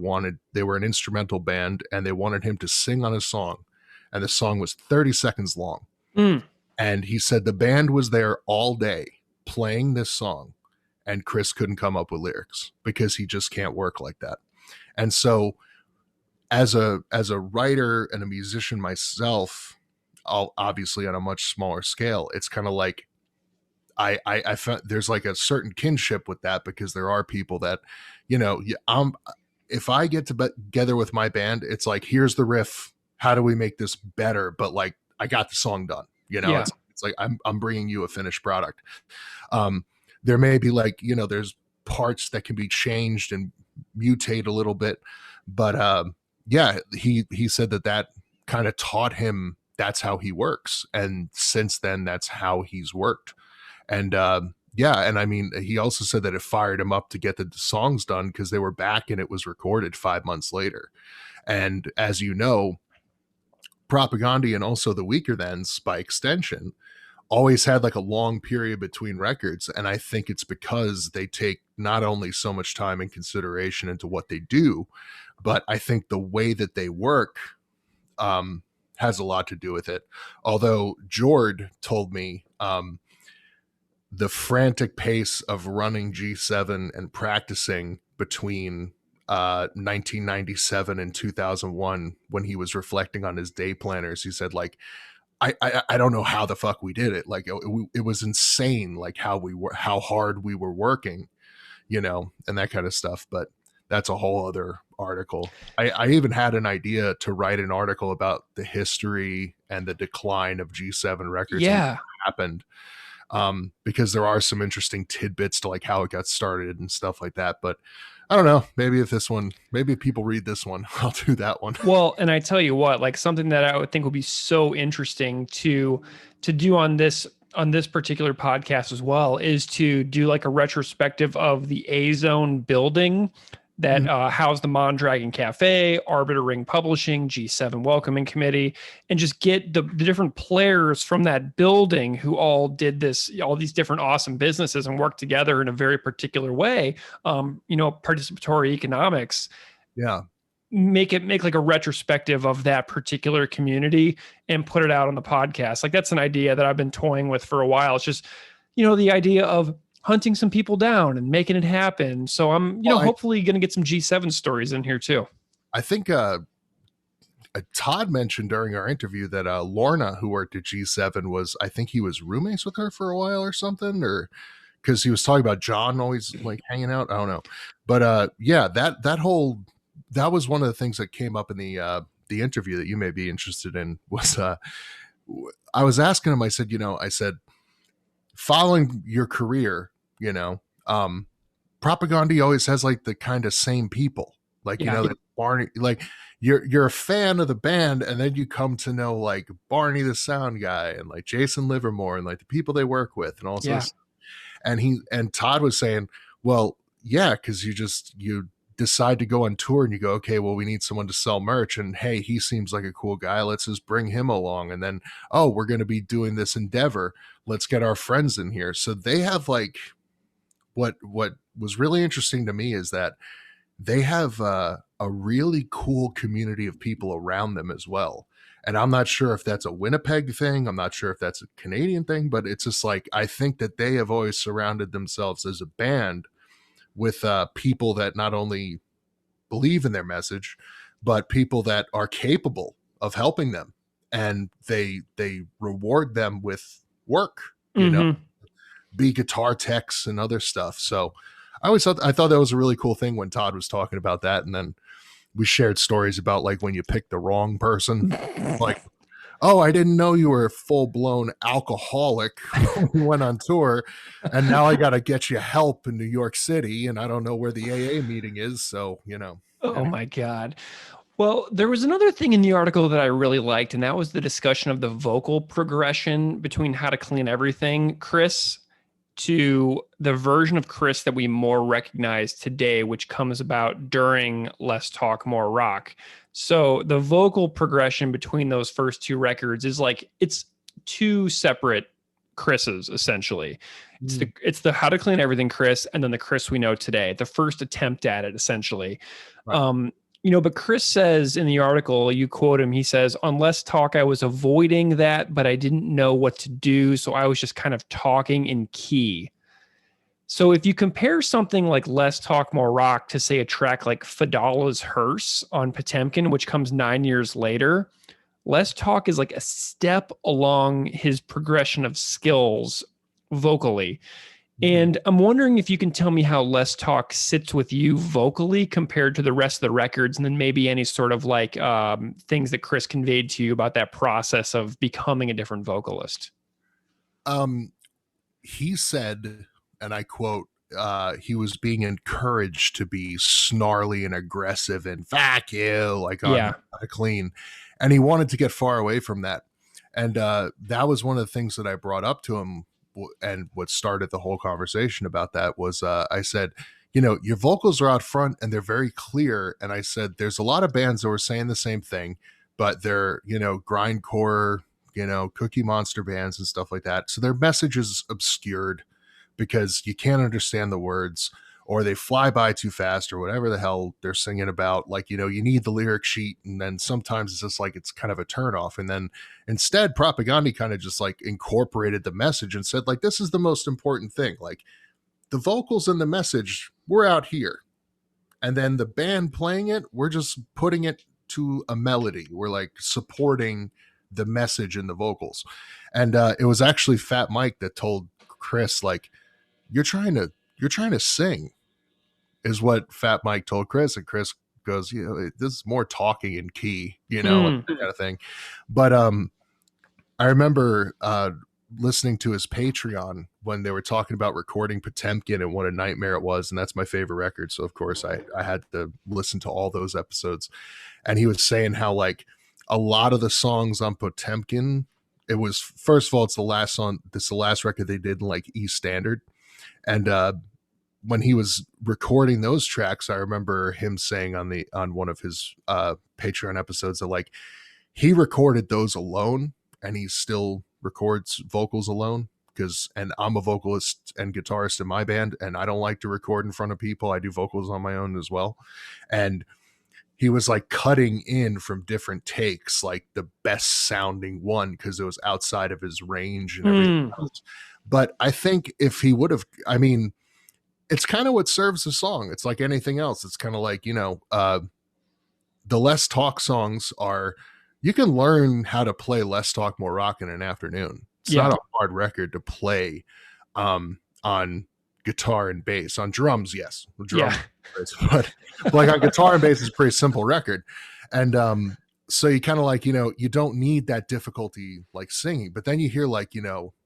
were an instrumental band, and they wanted him to sing on a song. And the song was 30 seconds long. And he said the band was there all day playing this song, and Chris couldn't come up with lyrics because he just can't work like that. And so as a writer and a musician myself, obviously on a much smaller scale, it's kind of like I found there's like a certain kinship with that, because there are people that, if I get together with my band, it's like, here's the riff. How do we make this better? But like, I got the song done, it's like, I'm bringing you a finished product. There may be like, there's parts that can be changed and mutate a little bit, but he said that kind of taught him that's how he works, and since then that's how he's worked. And and I mean, he also said that it fired him up to get the songs done, because they were back and it was recorded 5 months later. And as you know, Propaganda and also the Weaker Thans, by extension, always had like a long period between records. And I think it's because they take not only so much time and consideration into what they do, but I think the way that they work has a lot to do with it. Although Jord told me the frantic pace of running G7 and practicing between 1997 and 2001, when he was reflecting on his day planners, he said, like, I don't know how the fuck we did it. Like it was insane, like how hard we were working, and that kind of stuff. But that's a whole other article. I even had an idea to write an article about the history and the decline of G7 Records and Yeah. what happened. Because there are some interesting tidbits to like how it got started and stuff like that. But I don't know. Maybe if people read this one, I'll do that one. Well, and I tell you what, like something that I would think would be so interesting to do on this particular podcast as well is to do like a retrospective of the A Zone building that housed the Mondragon Cafe, Arbiter Ring Publishing, G7 Welcoming Committee, and just get the different players from that building who all did this, all these different awesome businesses and worked together in a very particular way. Participatory economics. Yeah. Make like a retrospective of that particular community and put it out on the podcast. Like that's an idea that I've been toying with for a while. It's just, the idea of hunting some people down and making it happen. So I'm, hopefully going to get some G7 stories in here too. I think Todd mentioned during our interview that Lorna, who worked at G7, I think he was roommates with her for a while or something, or because he was talking about John always like hanging out. I don't know. But yeah, that was one of the things that came up in the interview that you may be interested in was I was asking him, I said, following your career, Propaganda always has like the kind of same people, like, that Barney, like you're a fan of the band and then you come to know like Barney, the sound guy, and like Jason Livermore and like the people they work with and all sorts. And Todd was saying, well, yeah, because you decide to go on tour and you go, okay, well, we need someone to sell merch, and hey, he seems like a cool guy, let's just bring him along. And then, oh, we're going to be doing this endeavor, let's get our friends in here. So they have like what was really interesting to me is that they have a really cool community of people around them as well. And I'm not sure if that's a Winnipeg thing, I'm not sure if that's a Canadian thing, but it's just like I think that they have always surrounded themselves as a band with people that not only believe in their message, but people that are capable of helping them, and they reward them with work, be guitar techs and other stuff. So I thought that was a really cool thing when Todd was talking about that, and then we shared stories about like when you pick the wrong person, like, oh, I didn't know you were a full-blown alcoholic when you went on tour, and now I got to get you help in New York City, and I don't know where the AA meeting is, so, Oh, my God. Well, there was another thing in the article that I really liked, and that was the discussion of the vocal progression between How to Clean Everything, Chris, to the version of Chris that we more recognize today, which comes about during Less Talk, More Rock. So the vocal progression between those first two records is like, it's two separate Chris's, essentially. It's the How to Clean Everything Chris, and then the Chris we know today, the first attempt at it, essentially. Right. But Chris says in the article, you quote him, he says, on Less Talk, I was avoiding that, but I didn't know what to do. So I was just kind of talking in key. So if you compare something like Less Talk, More Rock to, say, a track like Fadala's Hearse on Potemkin, which comes 9 years later, Less Talk is like a step along his progression of skills vocally. And I'm wondering if you can tell me how Less Talk sits with you vocally compared to the rest of the records, and then maybe any sort of like things that Chris conveyed to you about that process of becoming a different vocalist. He said, and I quote, he was being encouraged to be snarly and aggressive and fuck you, like on Clean. And he wanted to get far away from that. And that was one of the things that I brought up to him. And what started the whole conversation about that was I said, your vocals are out front and they're very clear. And I said, there's a lot of bands that were saying the same thing, but they're, grindcore, Cookie Monster bands and stuff like that. So their message is obscured because you can't understand the words, or they fly by too fast, or whatever the hell they're singing about. Like, you need the lyric sheet, and then sometimes it's just like, it's kind of a turnoff. And then instead, Propaganda kind of just like incorporated the message and said, like, this is the most important thing. Like, the vocals and the message, we're out here. And then the band playing it, we're just putting it to a melody. We're like supporting the message in the vocals. And it was actually Fat Mike that told Chris, like, you're trying to sing, is what Fat Mike told Chris. And Chris goes, this is more talking in key, like that kind of thing. But I remember listening to his Patreon when they were talking about recording Potemkin and what a nightmare it was. And that's my favorite record. So of course I had to listen to all those episodes. And he was saying how, like, a lot of the songs on Potemkin, it was, first of all, it's the last song, this is the last record they did in like E standard. And when he was recording those tracks, I remember him saying on one of his Patreon episodes that, like, he recorded those alone, and he still records vocals alone, and I'm a vocalist and guitarist in my band, and I don't like to record in front of people. I do vocals on my own as well. And he was like cutting in from different takes, like the best sounding one, because it was outside of his range and everything else. But I think if he would have, I mean, it's kind of what serves the song. It's like anything else. It's kind of like, the less talk songs are, you can learn how to play less talk, more rock in an afternoon. It's not a hard record to play on guitar and bass. On drums, yes. But like on guitar and bass is a pretty simple record. And so you kind of like, you don't need that difficulty like singing. But then you hear like,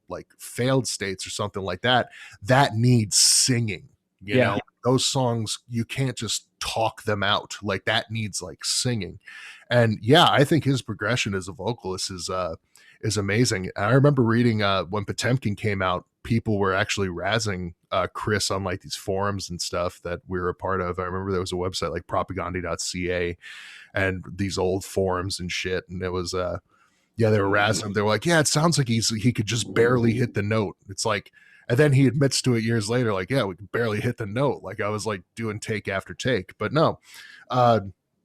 like Failed States or something like that needs singing. You know, those songs, you can't just talk them out. Like, that needs like singing. And yeah, I think his progression as a vocalist is amazing. I remember reading when Potemkin came out, people were actually razzing Chris on like these forums and stuff that we were a part of. I remember there was a website like propaganda.ca and these old forums and shit. And it was, they were razzing him. They were like, yeah, it sounds like he could just barely hit the note. It's like, and then he admits to it years later, like, yeah, we could barely hit the note. Like, I was like doing take after take. But no,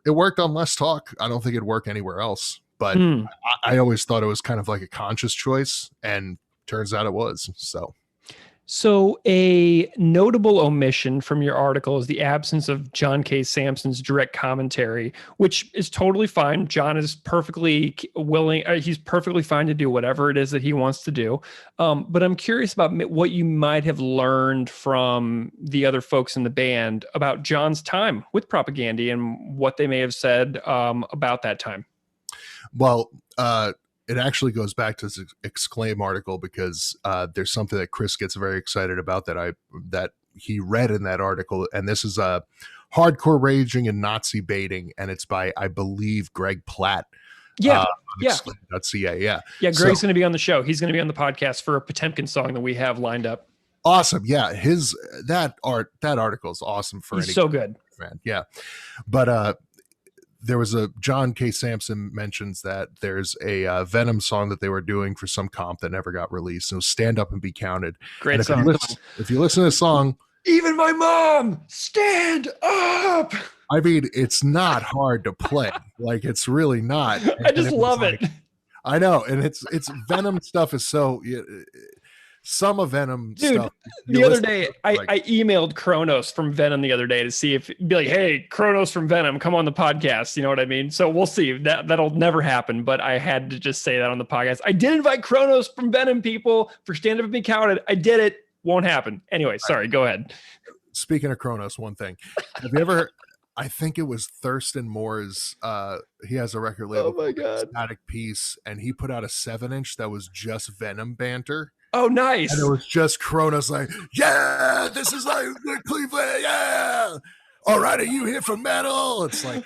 it worked on Less Talk. I don't think it'd work anywhere else. But I always thought it was kind of like a conscious choice, and turns out it was. So a notable omission from your article is the absence of John K. Samson's direct commentary, which is totally fine. John is perfectly willing. He's perfectly fine to do whatever it is that he wants to do. But I'm curious about what you might have learned from the other folks in the band about John's time with Propaganda and what they may have said about that time. Well, it actually goes back to this Exclaim article, because there's something that Chris gets very excited about that he read in that article. And this is Hardcore Raging and Nazi Baiting. And it's by, I believe, Greg Platt. Exclaim.ca. Yeah. Greg's going to be on the show. He's going to be on the podcast for a Potemkin song that we have lined up. Awesome. Yeah. That article is awesome for He's so good. Fan. Yeah. But, there was a John K. Samson mentions that there's a Venom song that they were doing for some comp that never got released. So Stand Up and Be Counted. Great song. If you listen to the song, even my mom, stand up. I mean, it's not hard to play. Like, it's really not. I just love it. I know. And it's Venom stuff is so... Some of Venom stuff. The other day, I emailed Kronos from Venom the other day to see if be like, hey, Kronos from Venom, come on the podcast. You know what I mean? So we'll see. That'll never happen. But I had to just say that on the podcast. I did invite Kronos from Venom people for Stand Up and Be Counted. I did it. Won't happen. Anyway, sorry. Go ahead. Speaking of Kronos, one thing. Have you ever... I think it was Thurston Moore's. He has a record label called Static Peace, and he put out a 7-inch that was just Venom banter. Oh, nice. And it was just Kronos like, yeah, this is like Cleveland, yeah. All right, are you here for metal? It's like,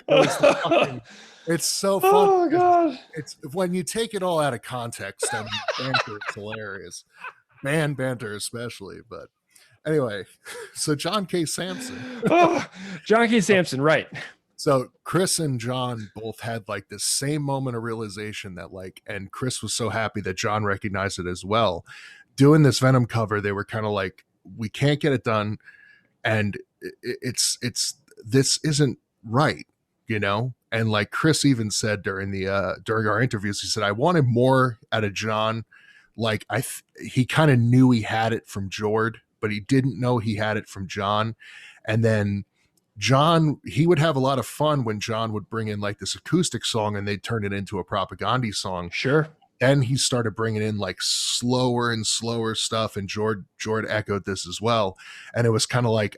it's so fun. Oh, God. It's when you take it all out of context, and banter is hilarious. Band banter especially, but anyway, so John K. Samson. John K. Samson, right. So Chris and John both had like this same moment of realization that like, and Chris was so happy that John recognized it as well. Doing this Venom cover, they were kind of like, we can't get it done. And it's this isn't right, you know? And like Chris even said during our interviews, he said, I wanted more out of John. Like he kind of knew he had it from Jord, but he didn't know he had it from John. And then John, he would have a lot of fun when John would bring in like this acoustic song and they'd turn it into a propaganda song. Sure. Then he started bringing in like slower and slower stuff, and Jord echoed this as well. And it was kind of like,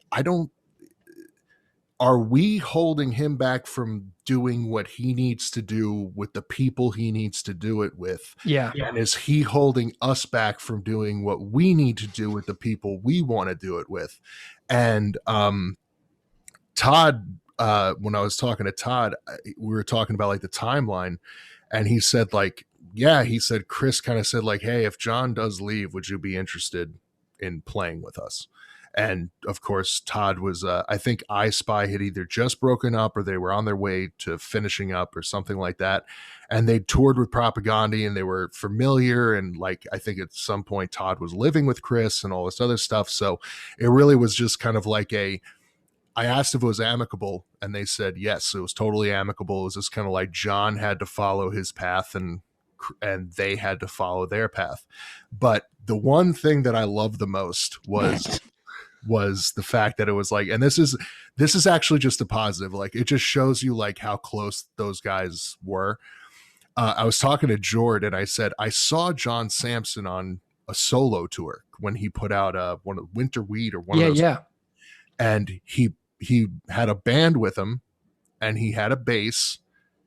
are we holding him back from doing what he needs to do with the people he needs to do it with? Yeah. And is he holding us back from doing what we need to do with the people we want to do it with? And Todd, when I was talking to Todd, we were talking about like the timeline, and he said like, yeah, he said, Chris kind of said like, hey, if John does leave, would you be interested in playing with us? And of course, Todd was, I think I Spy had either just broken up or they were on their way to finishing up or something like that. And they toured with Propaganda and they were familiar. And like, I think at some point Todd was living with Chris and all this other stuff. So it really was just kind of like I asked if it was amicable and they said, yes, it was totally amicable. It was just kind of like John had to follow his path and they had to follow their path. But the one thing that I loved the most was the fact that it was like, and this is actually just a positive, like it just shows you like how close those guys were. I was talking to Jord and I said, I saw John Sampson on a solo tour when he put out one of Winter Weed or one of those. Yeah. And he had a band with him and he had a bass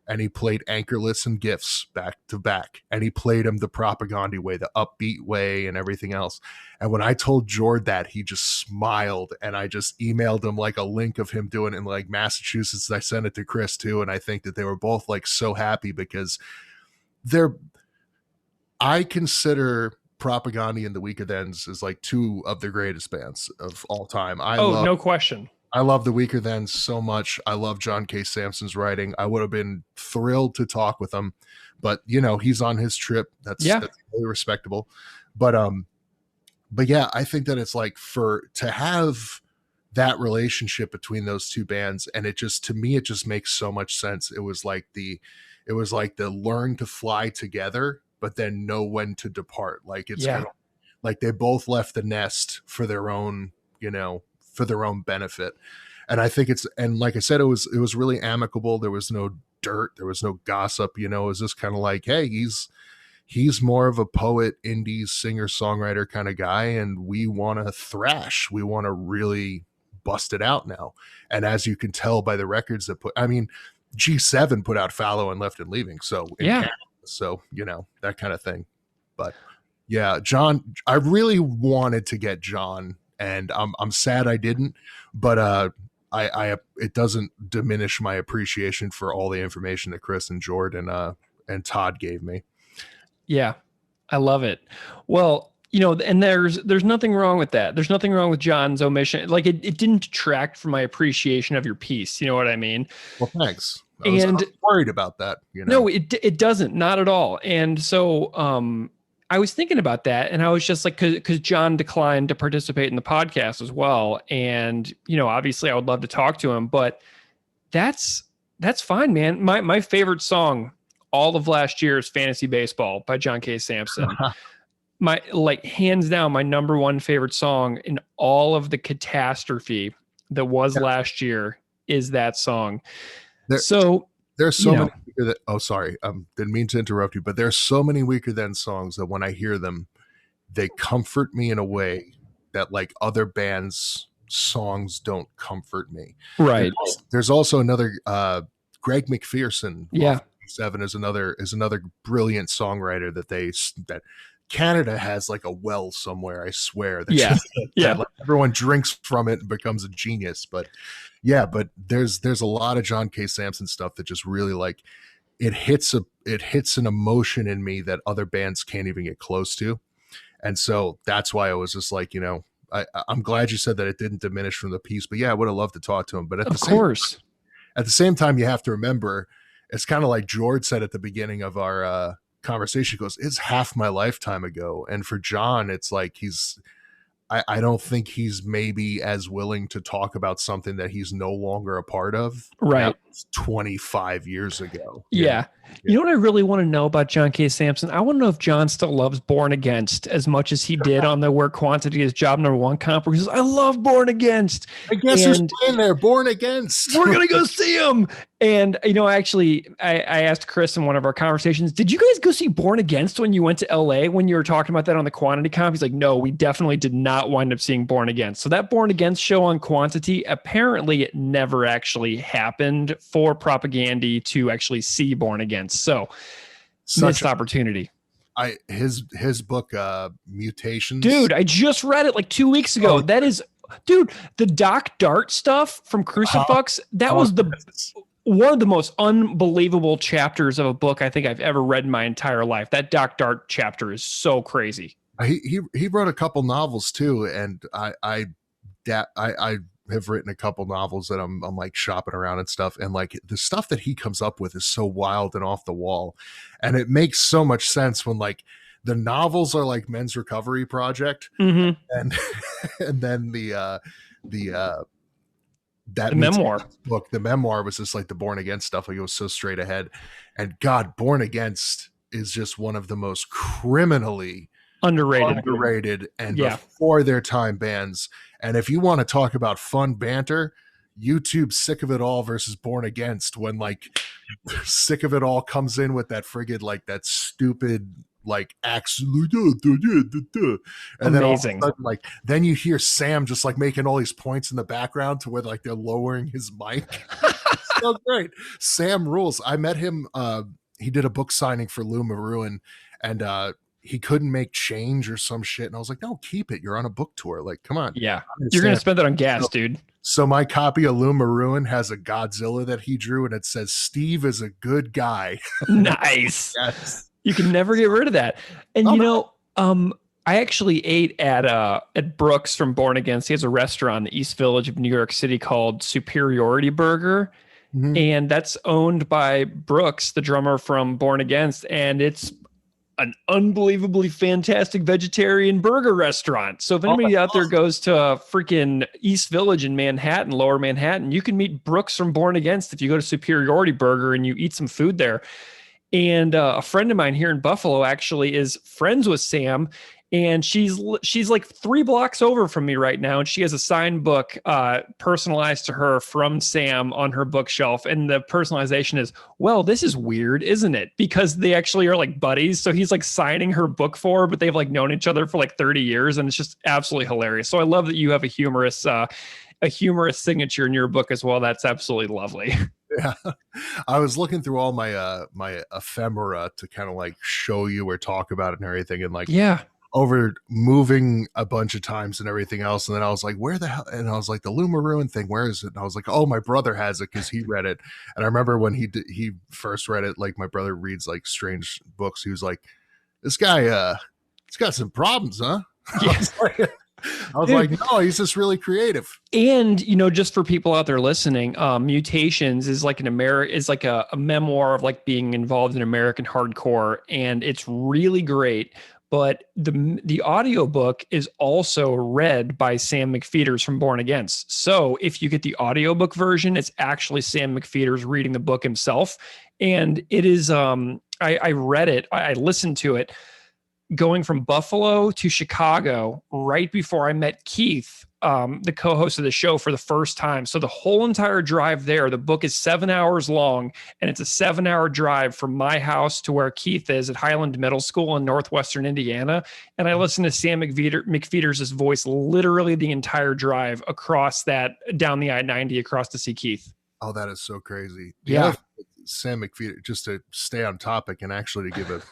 and he played Anchorless and Gifts back to back. And he played him the Propaganda way, the upbeat way and everything else. And when I told Jord that, he just smiled, and I just emailed him like a link of him doing it in like Massachusetts. I sent it to Chris too. And I think that they were both like so happy because I consider Propaganda and the Weaker-Thans as like two of the greatest bands of all time. No question. I love the Weaker-Thans so much. I love John K. Sampson's writing. I would have been thrilled to talk with him, but you know, he's on his trip. That's really respectable. But yeah, I think that it's like to have that relationship between those two bands, and it just, to me, it just makes so much sense. It was like the learn to fly together, but then know when to depart. Like it's kind of like they both left the nest for their own, for their own benefit. And I think and like I said, it was really amicable. There was no dirt. There was no gossip, it was just kind of like, hey, he's more of a poet, indie singer, songwriter kind of guy. And we want to thrash. We want to really bust it out now. And as you can tell by the records that G7 put out Fallow and Left and Leaving. So, Canada, so, that kind of thing. But yeah, John, I really wanted to get John, and I'm sad I didn't, but it doesn't diminish my appreciation for all the information that Chris and Jord and Todd gave me. Yeah, I love it. Well, and there's nothing wrong with that. There's nothing wrong with John's omission. Like it didn't detract from my appreciation of your piece. You know what I mean? Well, thanks. I was worried about that. No, it doesn't, not at all. And so, I was thinking about that, and I was just like, because John declined to participate in the podcast as well, and obviously I would love to talk to him, but that's fine, man. My favorite song all of last year is "Fantasy Baseball" by John K. Sampson. My hands down, my number one favorite song in all of the catastrophe that was last year is that song. There's so many sorry, didn't mean to interrupt you, but there's so many Weaker-Than songs that when I hear them, they comfort me in a way that like other bands' songs don't comfort me. Right. There's also another Greg McPherson. Yeah. Seven is another brilliant songwriter that Canada has like a well somewhere, I swear. That like everyone drinks from it and becomes a genius. But yeah, but there's a lot of John K. Sampson stuff that just really like it hits an emotion in me that other bands can't even get close to. And so that's why I was just like, I'm glad you said that it didn't diminish from the piece, but yeah, I would have loved to talk to him. But at the same time, you have to remember, it's kind of like Jord said at the beginning of our conversation, goes, it's half my lifetime ago. And for John, it's like I don't think he's maybe as willing to talk about something that he's no longer a part of. Right. That was 25 years ago. Yeah. You know what I really want to know about John K. Sampson? I want to know if John still loves Born Against as much as he did on the Where Quantity is Job Number One comp, where he says, I love Born Against. I guess who's playing there? Born Against. We're going to go see him. And, actually, I asked Chris in one of our conversations, did you guys go see Born Against when you went to LA when you were talking about that on the Quantity comp? He's like, no, we definitely did not wind up seeing Born Against. So that Born Against show on Quantity, apparently it never actually happened for Propagandy to actually see Born Against. So missed opportunity. His book, Mutations. Dude, I just read it like 2 weeks ago. That is, dude, the Doc Dart stuff from Crucifix, that was one of the most unbelievable chapters of a book I think I've ever read in my entire life. That Doc Dart chapter is so crazy. He wrote a couple novels too, and I have written a couple novels that I'm like shopping around and stuff, and like the stuff that he comes up with is so wild and off the wall, and it makes so much sense when like the novels are like Men's Recovery Project, and then the memoir book, the memoir was just like the Born Against stuff. Like it was so straight ahead, and God, Born Against is just one of the most criminally underrated and before their time bands. And if you want to talk about fun banter, YouTube Sick of It All versus Born Against, when like Sick of It All comes in with that friggin' like that stupid like accent, and then all of a sudden, like then you hear Sam just like making all these points in the background to where like they're lowering his mic. So great. Sam rules. I met him. He did a book signing for Lou Maroon, and he couldn't make change or some shit. And I was like, no, keep it. You're on a book tour. Like, come on. Yeah. You're going to spend that on gas, dude. So my copy of Lou Maroon has a Godzilla that he drew, and it says, Steve is a good guy. Nice. Yes. You can never get rid of that. And I actually ate at Brooks from Born Against. He has a restaurant in the East Village of New York City called Superiority Burger. Mm-hmm. And that's owned by Brooks, the drummer from Born Against. And it's an unbelievably fantastic vegetarian burger restaurant. So if anybody out there goes to freaking East Village in Manhattan, Lower Manhattan, you can meet Brooks from Born Against if you go to Superiority Burger and you eat some food there. And a friend of mine here in Buffalo actually is friends with Sam, and she's like 3 blocks over from me right now, and she has a signed book personalized to her from Sam on her bookshelf. And the personalization is, well, this is weird, isn't it? Because they actually are like buddies. So he's like signing her book for her, but they've like known each other for like 30 years, and it's just absolutely hilarious. So I love that you have a humorous signature in your book as well. That's absolutely lovely. Yeah, I was looking through all my my ephemera to kind of like show you or talk about it and everything, and like over moving a bunch of times and everything else. And then I was like, where the hell? And I was like, the Lou Maroon thing, where is it? And I was like, oh, my brother has it because he read it. And I remember when he first read it, like my brother reads like strange books. He was like, this guy, he's got some problems, huh? Yes. I was like, no, he's just really creative. And, just for people out there listening, Mutations is like a memoir of like being involved in American hardcore. And it's really great. But the audiobook is also read by Sam McPheeters from Born Against. So if you get the audiobook version, it's actually Sam McPheeters reading the book himself. And it is, I read it, I listened to it, going from Buffalo to Chicago right before I met Keith, the co-host of the show, for the first time. So the whole entire drive there, the book is 7 hours long, and it's a 7-hour drive from my house to where Keith is at Highland Middle School in Northwestern Indiana. And I listened to Sam McPheeters' voice literally the entire drive across down the I-90 across to see Keith. Oh, that is so crazy. Yeah. Sam McPheeters, just to stay on topic and actually to give a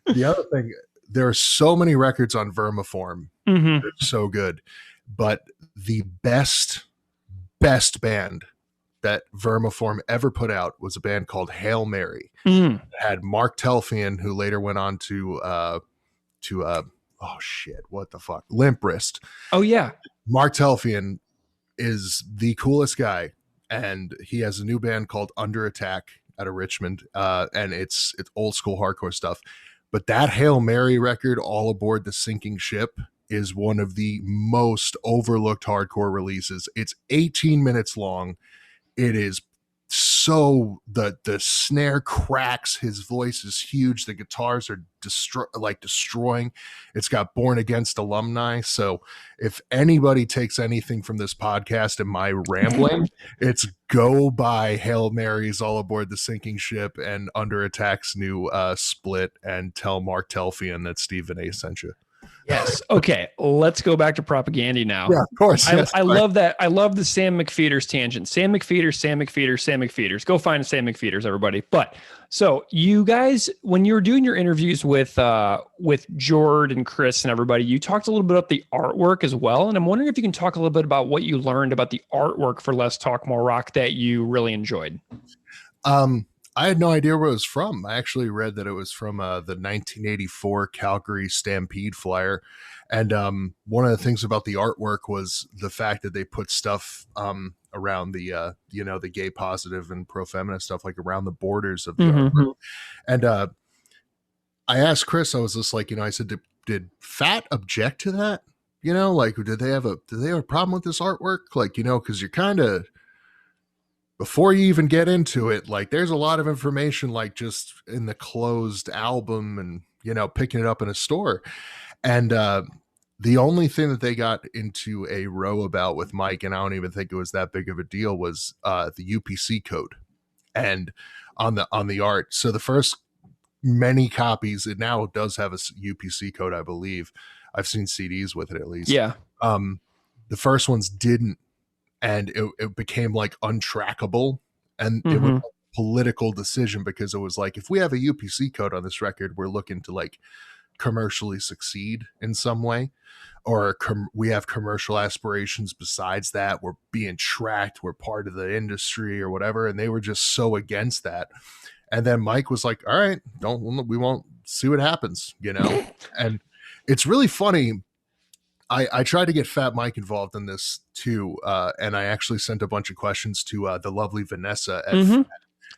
the other thing, there are so many records on Vermiform. Mm-hmm. They're so good. But the best band that Vermiform ever put out was a band called Hail Mary. Mm. It had Mark Telfian, who later went on to Limp Wrist. Oh yeah. Mark Telfian is the coolest guy, and he has a new band called Under Attack out of Richmond, and it's old school hardcore stuff. But that Hail Mary record, All Aboard the Sinking Ship, is one of the most overlooked hardcore releases. It's 18 minutes long. It is so the snare cracks, his voice is huge, the guitars are destroying. It's got Born Against alumni, so if anybody takes anything from this podcast and my rambling, it's go buy Hail Marys, All Aboard the Sinking Ship, and Under Attack's new split, and tell Mark Telfian that Steve Vineis sent you. Yes. Okay. Let's go back to Propaganda now. Yeah, of course. I love that. I love the Sam McFeeters tangent. Sam McFeeters. Go find Sam McFeeters, everybody. But so you guys, when you were doing your interviews with Jord and Chris and everybody, you talked a little bit about the artwork as well. And I'm wondering if you can talk a little bit about what you learned about the artwork for Less Talk More Rock that you really enjoyed. I had no idea where it was from. I actually read that it was from the 1984 Calgary Stampede flyer. And one of the things about the artwork was the fact that they put stuff around the, the gay positive and pro-feminist stuff, like around the borders of the artwork. And I asked Chris, I was just like, I said, did Fat object to that? Did they have a problem with this artwork? Because you're kind of, before you even get into it, there's a lot of information, just in the closed album and, picking it up in a store. And the only thing that they got into a row about with Mike, and I don't even think it was that big of a deal, was the UPC code and on the art. So the first many copies, it now does have a UPC code, I believe. I've seen CDs with it at least. Yeah. The first ones didn't. And it became untrackable, and it was a political decision, because it was if we have a UPC code on this record, we're looking to commercially succeed in some way, or we have commercial aspirations besides that, we're being tracked, we're part of the industry or whatever. And they were just so against that. And then Mike was like, all right, we won't, see what happens, And it's really funny. I tried to get Fat Mike involved in this too, and I actually sent a bunch of questions to the lovely Vanessa.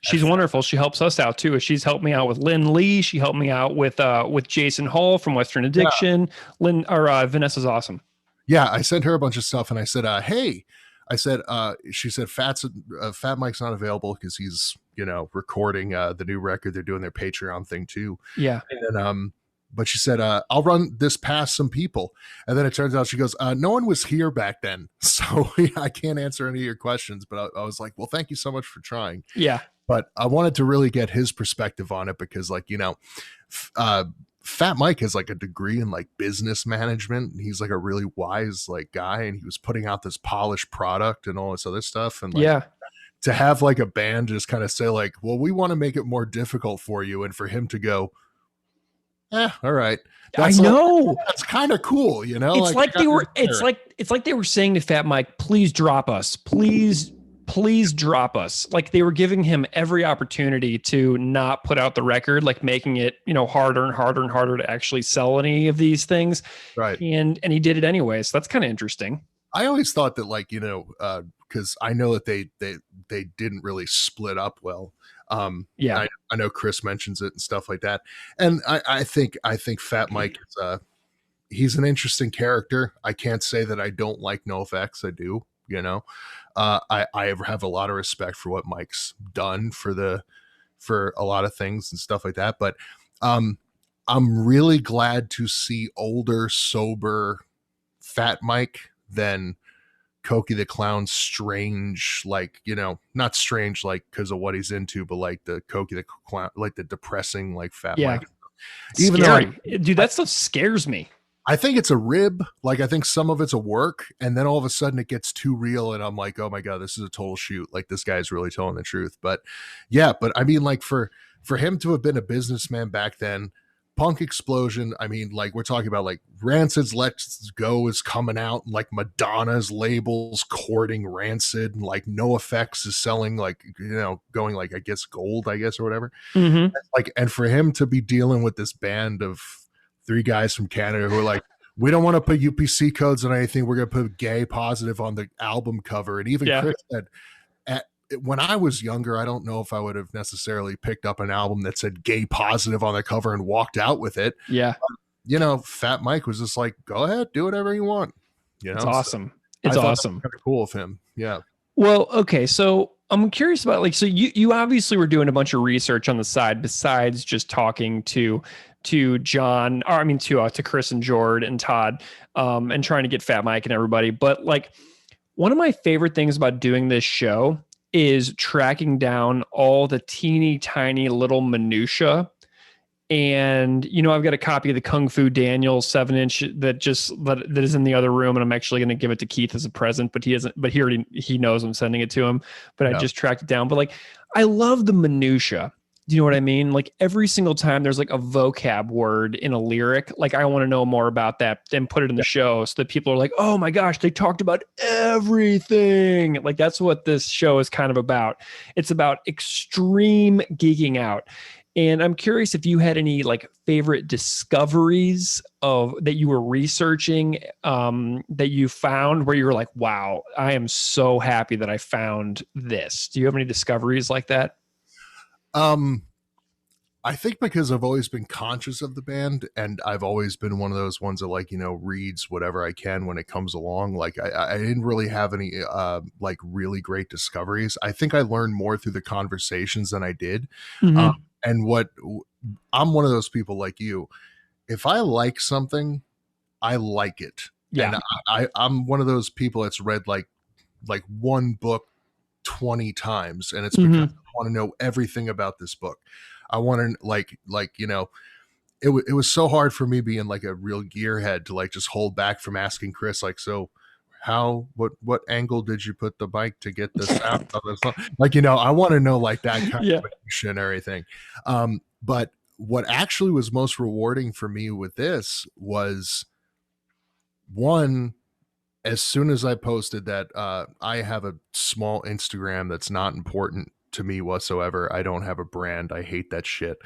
She's wonderful. She helps us out too. She's helped me out with Lynn Lee. She helped me out with Jason Hall from Western Addiction. Yeah. Vanessa's awesome. Yeah, I sent her a bunch of stuff, and I said, "Hey," I said, she said, Fat Mike's not available because he's recording the new record. They're doing their Patreon thing too. Yeah, and then but she said, I'll run this past some people. And then it turns out, she goes, no one was here back then, so I can't answer any of your questions. But I was like, well, thank you so much for trying. Yeah. But I wanted to really get his perspective on it, because Fat Mike has a degree in business management. He's a really wise guy, and he was putting out this polished product and all this other stuff. And to have a band just kind of say well, we want to make it more difficult for you. And for him to go, all right. I know. That's kind of cool, It's it's like they were saying to Fat Mike, please drop us. Please drop us. They were giving him every opportunity to not put out the record, making it, harder and harder and harder to actually sell any of these things. Right. And he did it anyway. So that's kind of interesting. I always thought that because I know that they didn't really split up well. I know Chris mentions it and stuff like that. And I think Fat Mike is he's an interesting character. I can't say that I don't like NoFX. I do, I have a lot of respect for what Mike's done for a lot of things and stuff like that. But I'm really glad to see older, sober Fat Mike than Cokie the Clown strange, not strange because of what he's into, but the Cokie the Clown, the depressing Fat Mike. Even scary. Dude, that stuff scares me. I think it's a rib. I think some of it's a work, and then all of a sudden it gets too real, and I'm like, oh my god, this is a total shoot. This guy's really telling the truth. But yeah, but I mean, for him to have been a businessman back then, Punk Explosion, I mean, we're talking about Rancid's Let's Go is coming out, and Madonna's labels courting Rancid, and NoFX is selling going I guess gold, I guess, or whatever. Mm-hmm. And for him to be dealing with this band of 3 guys from Canada who are we don't want to put UPC codes on anything, we're gonna put gay positive on the album cover. And even Chris said, when I was younger, I don't know if I would have necessarily picked up an album that said gay positive on the cover and walked out with it. Yeah. Fat Mike was just like, go ahead, do whatever you want. It's So awesome. I It's thought that was awesome. kind of cool of him. Yeah. Well, okay, so I'm curious about like, so you obviously were doing a bunch of research on the side besides just talking to John, or I mean to Chris and Jord and Todd, and trying to get Fat Mike and everybody. But like, one of my favorite things about doing this show is tracking down all the teeny tiny little minutia. And I've got a copy of the Kung Fu Daniel 7-inch that is in the other room, and I'm actually going to give it to Keith as a present. But he hasn't. But he knows I'm sending it to him. But I just tracked it down. But like, I love the minutia. Do you know what I mean? Like every single time there's like a vocab word in a lyric, like I want to know more about that and put it in the show so that people are like, oh my gosh, they talked about everything. Like that's what this show is kind of about. It's about extreme geeking out. And I'm curious if you had any like favorite discoveries of that you were researching, that you found where you were like, wow, I am so happy that I found this. Do you have any discoveries like that? I think because I've always been conscious of the band, and I've always been one of those ones that like, reads whatever I can when it comes along. Like I didn't really have any like really great discoveries. I think I learned more through the conversations than I did. Mm-hmm. And I'm one of those people like you. If I like something, I like it. Yeah. And I'm one of those people that's read like one book 20 times, and it's because I want to know everything about this book. I want to it was so hard for me being like a real gearhead to like just hold back from asking Chris like, so what angle did you put the bike to get the sound of this? Like, I want to know like that kind of information and everything. But what actually was most rewarding for me with this was one, as soon as I posted that, I have a small Instagram that's not important to me whatsoever. I don't have a brand. I hate that shit.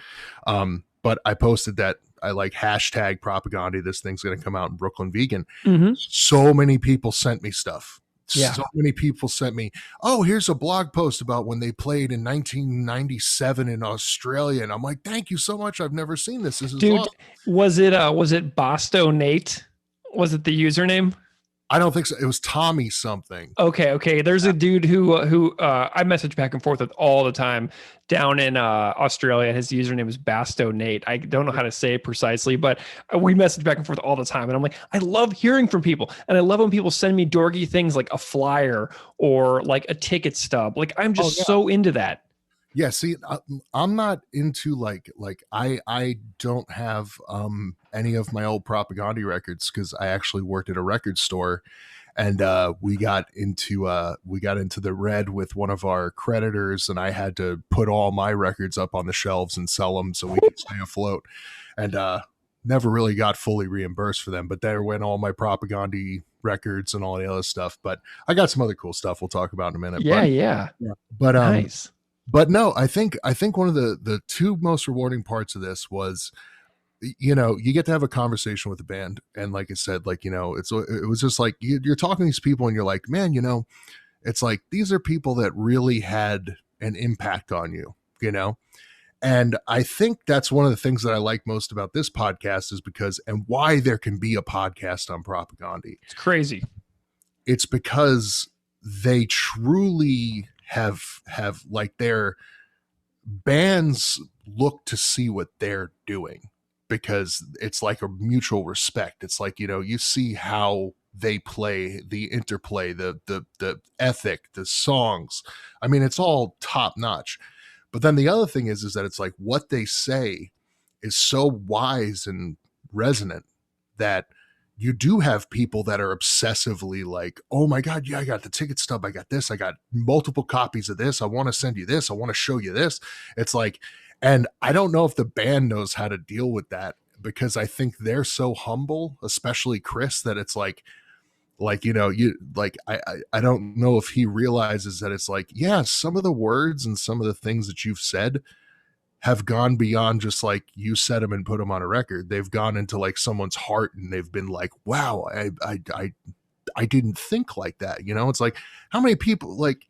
But I posted that I like hashtag propaganda. This thing's going to come out in Brooklyn Vegan. Mm-hmm. So many people sent me stuff. Yeah. So many people sent me, oh, here's a blog post about when they played in 1997 in Australia. And I'm like, thank you so much. I've never seen this. This is awesome. Was it Bosto Nate? Was it the username? I don't think so. It was Tommy something. Okay. There's a dude who I message back and forth with all the time down in Australia. His username is Basto Nate. I don't know how to say it precisely, but we message back and forth all the time. And I'm like, I love hearing from people, and I love when people send me dorky things like a flyer or like a ticket stub. Like I'm just so into that. Yeah, see, I'm not into like I don't have any of my old propaganda records because I actually worked at a record store, and we got into the red with one of our creditors, and I had to put all my records up on the shelves and sell them so we could stay afloat, and never really got fully reimbursed for them. But there went all my propaganda records and all the other stuff. But I got some other cool stuff we'll talk about in a minute. Yeah. But nice. But no, I think one of the two most rewarding parts of this was, you get to have a conversation with the band, and like I said, like it was just like you're talking to these people, and you're like, man, it's like these are people that really had an impact on you, and I think that's one of the things that I like most about this podcast is because, and why there can be a podcast on propaganda. It's crazy. It's because they truly have like their bands look to see what they're doing, because it's like a mutual respect. It's like, you see how they play, the interplay, the ethic, the songs. I mean, it's all top notch. But then the other thing is that it's like what they say is so wise and resonant that you do have people that are obsessively like, oh my God, yeah, I got the ticket stub. I got this. I got multiple copies of this. I want to send you this. I want to show you this. It's like, and I don't know if the band knows how to deal with that, because I think they're so humble, especially Chris, that it's like, I don't know if he realizes that it's like, yeah, some of the words and some of the things that you've said have gone beyond just like you said them and put them on a record. They've gone into like someone's heart, and they've been like, wow, I didn't think like that. It's like, how many people, like,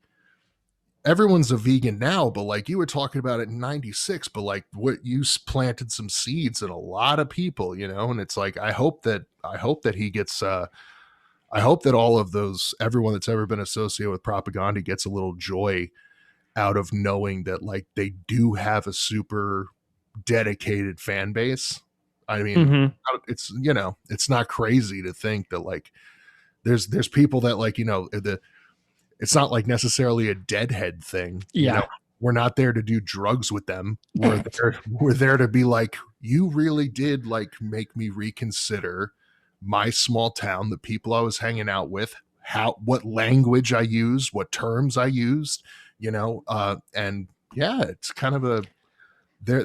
everyone's a vegan now, but like you were talking about it in 96, but like what you planted some seeds in a lot of people, and it's like, I hope that he gets, I hope that all of those, everyone that's ever been associated with propaganda gets a little joy out of knowing that like they do have a super dedicated fan base. I mean, it's, it's not crazy to think that like there's people that like, it's not like necessarily a deadhead thing. We're not there to do drugs with them. We're there to be like, you really did like make me reconsider my small town, the people I was hanging out with, what language I used, what terms I used, and yeah, it's kind of they're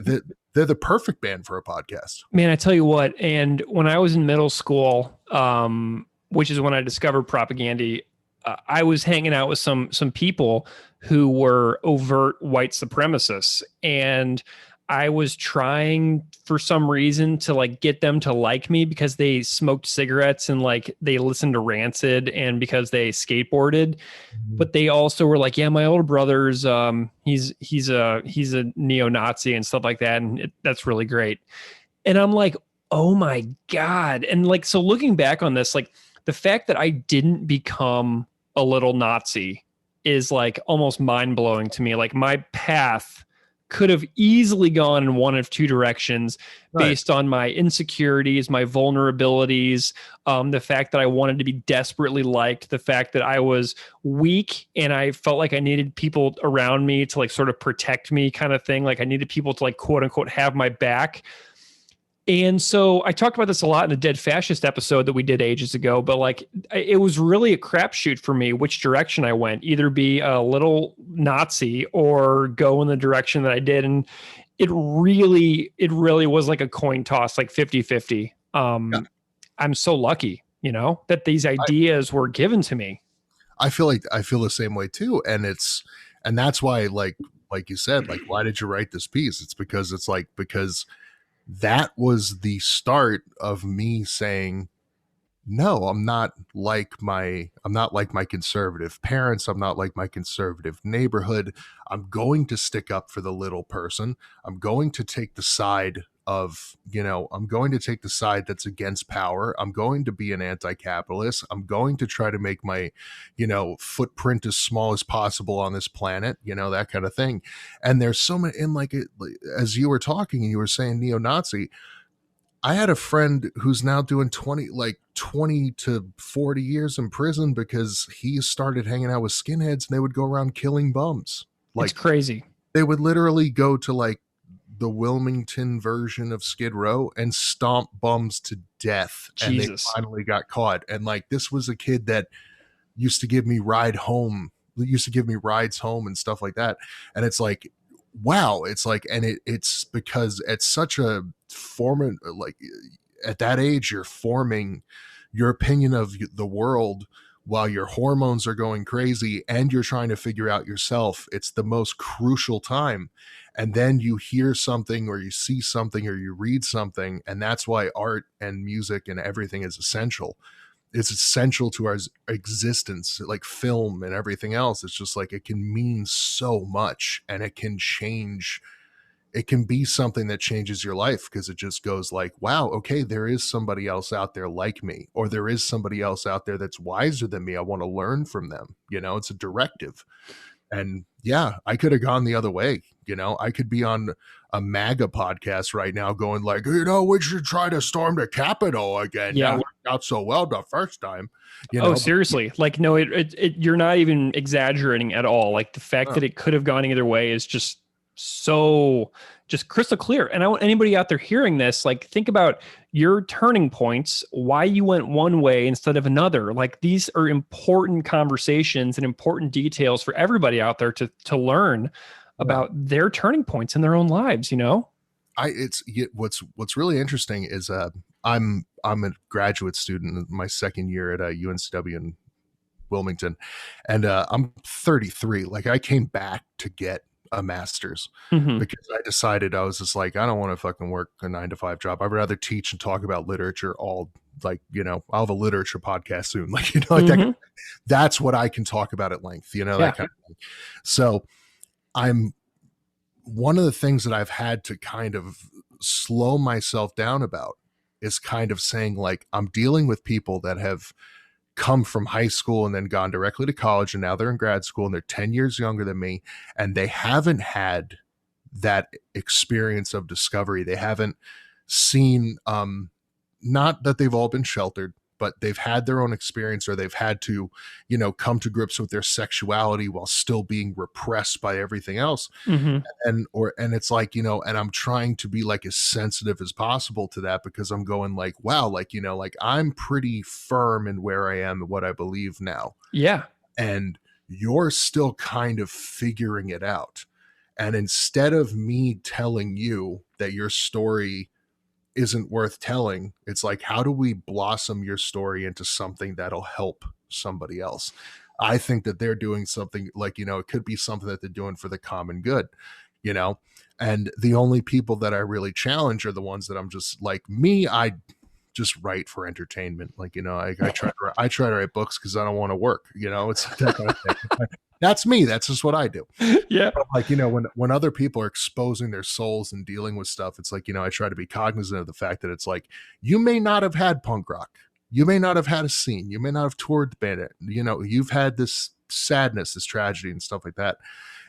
the perfect band for a podcast. Man, I tell you what, and when I was in middle school, which is when I discovered Propagandy, I was hanging out with some people who were overt white supremacists, and I was trying for some reason to like get them to like me because they smoked cigarettes and like they listened to Rancid and because they skateboarded. But they also were like, yeah, my older brother's he's a neo-Nazi and stuff like that, and that's really great. And I'm like, oh my God. And like, so looking back on this, like the fact that I didn't become a little Nazi is like almost mind-blowing to me. Like my path could have easily gone in one of two directions based on my insecurities, my vulnerabilities, the fact that I wanted to be desperately liked, the fact that I was weak and I felt like I needed people around me to like sort of protect me kind of thing. Like I needed people to like, quote unquote, have my back. And so I talked about this a lot in the Dead Fascist episode that we did ages ago, but like it was really a crapshoot for me which direction I went, either be a little Nazi or go in the direction that I did. And it really was like a coin toss, like 50-50. I'm so lucky, that these ideas were given to me. I feel the same way too. And that's why, like you said, like, why did you write this piece? It's because that was the start of me saying, no, I'm not like my conservative parents. I'm not like my conservative neighborhood. I'm going to stick up for the little person. I'm going to take the side of, I'm going to take the side that's against power. I'm going to be an anti-capitalist. I'm going to try to make my, footprint as small as possible on this planet, that kind of thing. And there's so many, in like it, as you were talking and you were saying neo-Nazi, I had a friend who's now doing 20 to 40 years in prison because he started hanging out with skinheads and they would go around killing bums. Like, it's crazy. They would literally go to like the Wilmington version of Skid Row and stomp bums to death. Jesus. And they finally got caught. And like, this was a kid that used to give me rides home and stuff like that. And it's like, wow, it's like, and it's because it's such a form, like at that age, you're forming your opinion of the world while your hormones are going crazy and you're trying to figure out yourself. It's the most crucial time. And then you hear something or you see something or you read something. And that's why art and music and everything is essential. It's essential to our existence, like film and everything else. It's just like, it can mean so much and it can change. It can be something that changes your life because it just goes like, wow, okay, there is somebody else out there like me, or there is somebody else out there that's wiser than me. I want to learn from them. It's a directive. And yeah, I could have gone the other way. I could be on a MAGA podcast right now going like, we should try to storm the Capitol again. Yeah. That worked out so well the first time. Oh, seriously. Like, no, you're not even exaggerating at all. Like the fact that it could have gone either way is just so just crystal clear. And I want anybody out there hearing this, like, think about your turning points, why you went one way instead of another. Like, these are important conversations and important details for everybody out there to learn about their turning points in their own lives, What's really interesting is I'm a graduate student in my second year at UNCW in Wilmington, and I'm 33. Like, I came back to get a master's because I decided, I was just like, I don't want to fucking work a 9-to-5 job. I'd rather teach and talk about literature all like, I'll have a literature podcast soon. Like, like that, that's what I can talk about at length, that kind of thing. So one of the things that I've had to kind of slow myself down about is kind of saying, like, I'm dealing with people that have come from high school and then gone directly to college, and now they're in grad school and they're 10 years younger than me, and they haven't had that experience of discovery. They haven't seen, not that they've all been sheltered, but they've had their own experience, or they've had to, come to grips with their sexuality while still being repressed by everything else. And it's like, and I'm trying to be like as sensitive as possible to that, because I'm going like, wow, like, like I'm pretty firm in where I am and what I believe now. Yeah. And you're still kind of figuring it out. And instead of me telling you that your story isn't worth telling, it's like, how do we blossom your story into something that'll help somebody else? I think that they're doing something, like, it could be something that they're doing for the common good, and the only people that I really challenge are the ones that I'm just like, me, I just write for entertainment. Like, I try to write books because I don't want to work, it's that kind of thing. That's me. That's just what I do. Yeah. But like, when other people are exposing their souls and dealing with stuff, it's like, I try to be cognizant of the fact that it's like, you may not have had punk rock. You may not have had a scene. You may not have toured the band. You've had this sadness, this tragedy and stuff like that.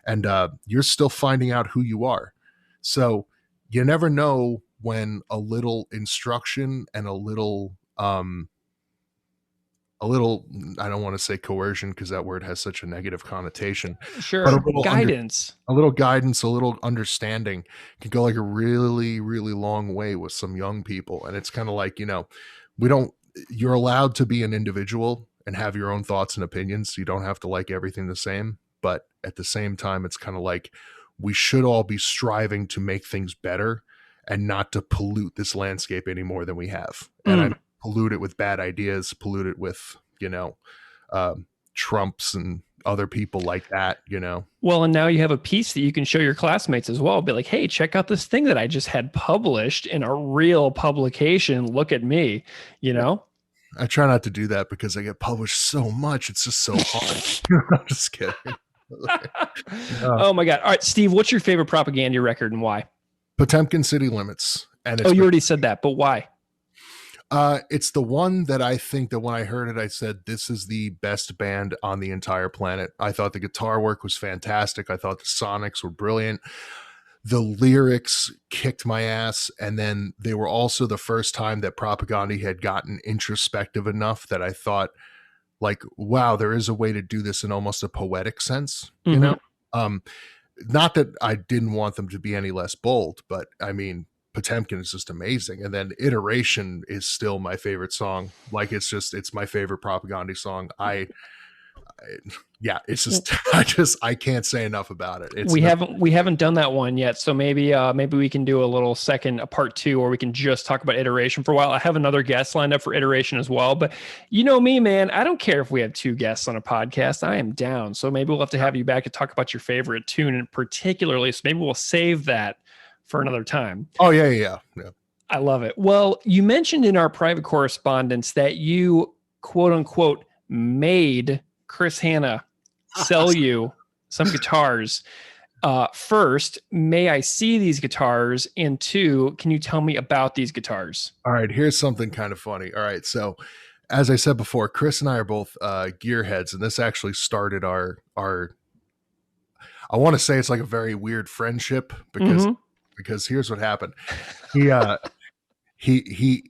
And you're still finding out who you are. So you never know when a little instruction and a little, I don't want to say coercion because that word has such a negative connotation. Sure. But a little guidance, a little guidance, a little understanding can go like a really, really long way with some young people. And it's kind of like, you're allowed to be an individual and have your own thoughts and opinions. You don't have to like everything the same. But at the same time, it's kind of like we should all be striving to make things better and not to pollute this landscape any more than we have. And I pollute it with bad ideas, pollute it with, Trumps and other people like that, Well, and now you have a piece that you can show your classmates as well. Be like, hey, check out this thing that I just had published in a real publication. Look at me, I try not to do that because I get published so much. It's just so hard. I'm just kidding. Oh my God. All right, Steve, what's your favorite propaganda record and why? Potemkin City Limits. And it's you already said that, but why? It's the one that I think that when I heard it, I said, this is the best band on the entire planet. I thought the guitar work was fantastic. I thought the sonics were brilliant. The lyrics kicked my ass. And then they were also the first time that Propaganda had gotten introspective enough that I thought, like, wow, there is a way to do this in almost a poetic sense, Not that I didn't want them to be any less bold, but I mean, Potemkin is just amazing. And then Iteration is still my favorite song. Like, it's my favorite Propaganda song. It's just, I can't say enough about it. We haven't done that one yet. So maybe we can do a part 2, or we can just talk about Iteration for a while. I have another guest lined up for Iteration as well, but you know me, man, I don't care if we have 2 guests on a podcast. I am down. So maybe we'll have to have you back to talk about your favorite tune, and particularly, so maybe we'll save that for another time. Oh yeah. I love it. Well, you mentioned in our private correspondence that you, quote unquote, made Chris Hanna sell you some guitars. First, may I see these guitars? And 2, can you tell me about these guitars? All right, here's something kind of funny. All right, so as I said before, Chris and I are both gearheads, and this actually started our I want to say it's like a very weird friendship because here's what happened. He